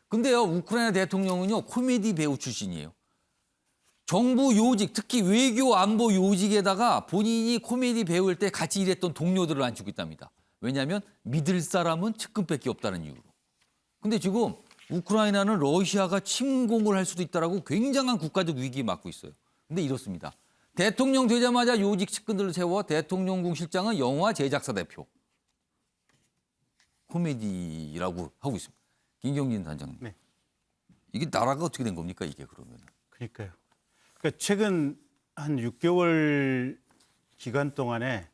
근데요, 우크라이나 대통령은요, 코미디 배우 출신이에요. 정부 요직, 특히 외교 안보 요직에다가 본인이 코미디 배우일 때 같이 일했던 동료들을 앉히고 있답니다. 왜냐하면 믿을 사람은 측근밖에 없다는 이유로. 근데 지금 우크라이나는 러시아가 침공을 할 수도 있다라고 굉장한 국가적 위기에 맞고 있어요. 근데 이렇습니다. 대통령 되자마자 요직 측근들을 세워 대통령궁 실장은 영화 제작사 대표. 코미디라고 하고 있습니다. 김경진 단장님. 네. 이게 나라가 어떻게 된 겁니까, 이게 그러면? 그러니까요. 그러니까 최근 한 6개월 기간 동안에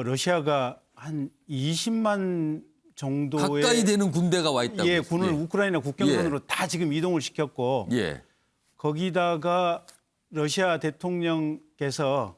러시아가 한 20만 정도의 가까이 되는 군대가 와 있다고. 예, 군을 우크라이나 국경선으로 다 지금 이동을 시켰고 예. 거기다가 러시아 대통령께서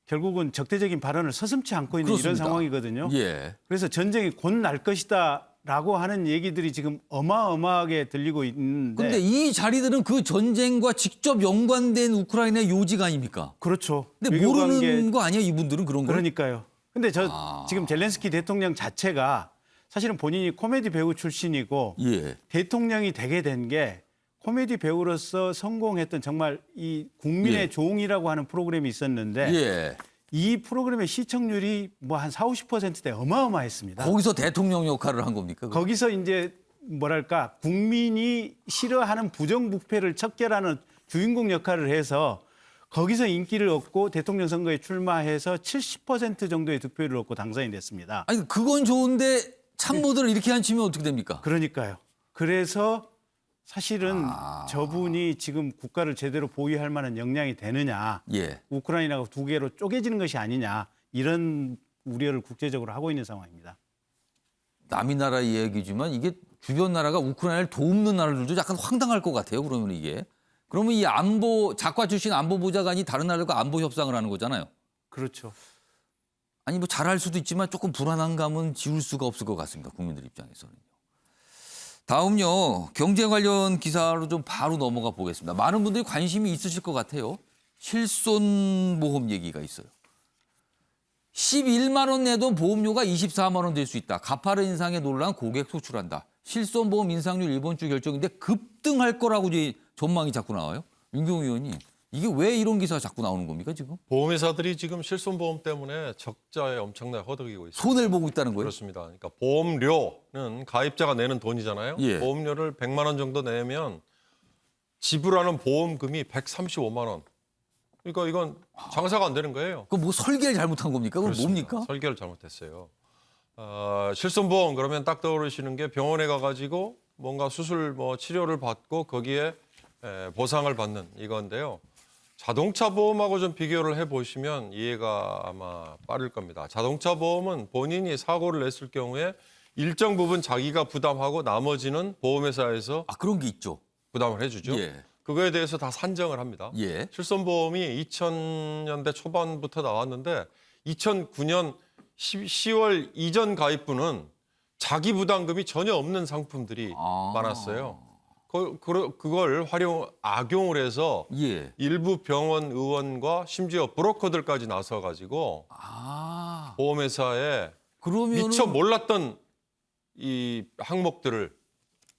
결국은 적대적인 발언을 서슴지 않고 있는 그렇습니다. 이런 상황이거든요. 예. 그래서 전쟁이 곧 날 것이다라고 하는 얘기들이 지금 어마어마하게 들리고 있는데. 근데 이 자리들은 그 전쟁과 직접 연관된 우크라이나의 요직 아닙니까? 그렇죠. 근데 모르는 거 아니에요, 이분들은 그런 거? 그러니까요. 근데 지금 젤렌스키 대통령 자체가 사실은 본인이 코미디 배우 출신이고 예. 대통령이 되게 된 게 코미디 배우로서 성공했던 정말 이 국민의 예. 종이라고 하는 프로그램이 있었는데 예. 이 프로그램의 시청률이 뭐 한 40~50%대 어마어마했습니다. 거기서 대통령 역할을 한 겁니까? 거기서 이제 뭐랄까 국민이 싫어하는 부정부패를 척결하는 주인공 역할을 해서 거기서 인기를 얻고 대통령 선거에 출마해서 70% 정도의 득표를 얻고 당선이 됐습니다. 아니 그건 좋은데 참모들을 이렇게 앉히면 어떻게 됩니까? 그러니까요. 그래서 사실은 저분이 지금 국가를 제대로 보위할 만한 역량이 되느냐, 예. 우크라이나가 두 개로 쪼개지는 것이 아니냐 이런 우려를 국제적으로 하고 있는 상황입니다. 남이 나라 이야기지만 이게 주변 나라가 우크라이나를 돕는 나라들도 약간 황당할 것 같아요. 그러면 이게. 그러면 이 안보 작가 출신 안보 보좌관이 다른 나라들과 안보 협상을 하는 거잖아요. 그렇죠. 아니 뭐 잘할 수도 있지만 조금 불안한 감은 지울 수가 없을 것 같습니다. 국민들 입장에서는요. 다음요. 경제 관련 기사로 좀 바로 넘어가 보겠습니다. 많은 분들이 관심이 있으실 것 같아요. 실손보험 얘기가 있어요. 11만 원 내도 보험료가 24만 원 될 수 있다. 가파른 인상에 놀란 고객 소출한다. 실손보험 인상률 이번 주 결정인데 급등할 거라고 이제 전망이 자꾸 나와요. 윤경우 의원님. 이게 왜 이런 기사가 자꾸 나오는 겁니까 지금? 보험회사들이 지금 실손보험 때문에 적자에 엄청나게 허덕이고 있습니다. 손해를 보고 있다는 거예요? 그렇습니다. 그러니까 보험료는 가입자가 내는 돈이잖아요. 예. 보험료를 100만 원 정도 내면 지불하는 보험금이 135만 원. 그러니까 이건 장사가 안 되는 거예요. 그럼 뭐 설계를 잘못한 겁니까? 그럼 그렇습니다. 뭡니까? 설계를 잘못했어요. 실손보험 그러면 딱 떠오르시는 게 병원에 가가지고 뭔가 수술 치료를 받고 거기에 보상을 받는 이건데요. 자동차 보험하고 좀 비교를 해보시면 이해가 아마 빠를 겁니다. 자동차 보험은 본인이 사고를 냈을 경우에 일정 부분 자기가 부담하고 나머지는 보험회사에서 그런 게 있죠. 부담을 해주죠. 예. 그거에 대해서 다 산정을 합니다. 예. 실손보험이 2000년대 초반부터 나왔는데 2009년 10월 이전 가입부는 자기 부담금이 전혀 없는 상품들이 많았어요. 그걸 악용을 해서 예. 일부 병원 의원과 심지어 브로커들까지 나서가지고 보험회사에 그러면은 미처 몰랐던 이 항목들을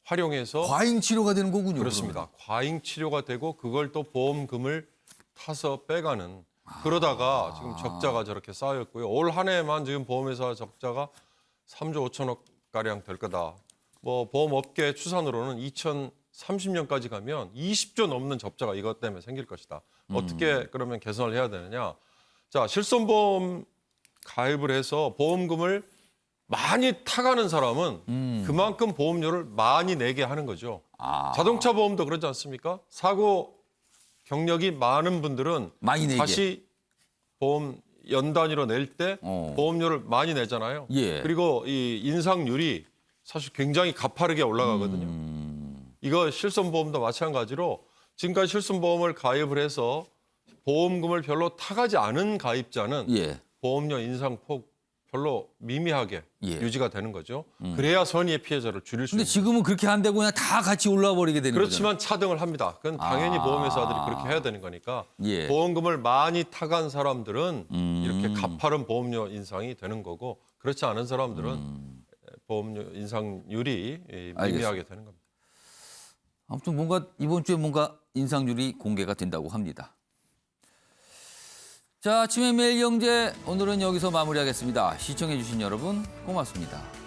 활용해서 과잉 치료가 되는 거군요. 그렇습니다. 과잉 치료가 되고 그걸 또 보험금을 타서 빼가는 그러다가 지금 적자가 저렇게 쌓였고요. 올 한 해만 지금 보험회사 적자가 3조 5천억 가량 될 거다. 보험업계 추산으로는 2030년까지 가면 20조 넘는 적자가 이것 때문에 생길 것이다. 어떻게 그러면 개선을 해야 되느냐? 자, 실손보험 가입을 해서 보험금을 많이 타가는 사람은 그만큼 보험료를 많이 내게 하는 거죠. 자동차 보험도 그렇지 않습니까? 사고 경력이 많은 분들은 많이 내게. 다시 보험 연 단위로 낼 때 보험료를 많이 내잖아요. 예. 그리고 이 인상률이 사실 굉장히 가파르게 올라가거든요. 이거 실손보험도 마찬가지로 지금까지 실손보험을 가입을 해서 보험금을 별로 타가지 않은 가입자는 예. 보험료 인상폭 별로 미미하게 예. 유지가 되는 거죠. 그래야 선의의 피해자를 줄일 수 근데 있는 지금은 그렇게 안 되고 그냥 다 같이 올라와 버리게 되는 거죠. 그렇지만 차등을 합니다. 그건 당연히 보험회사들이 그렇게 해야 되는 거니까 예. 보험금을 많이 타간 사람들은 이렇게 가파른 보험료 인상이 되는 거고 그렇지 않은 사람들은 보험료 인상률이 미미하게 되는 겁니다. 아무튼 뭔가 이번 주에 뭔가 인상률이 공개가 된다고 합니다. 자, 아침의 매일 경제 오늘은 여기서 마무리하겠습니다. 시청해 주신 여러분 고맙습니다.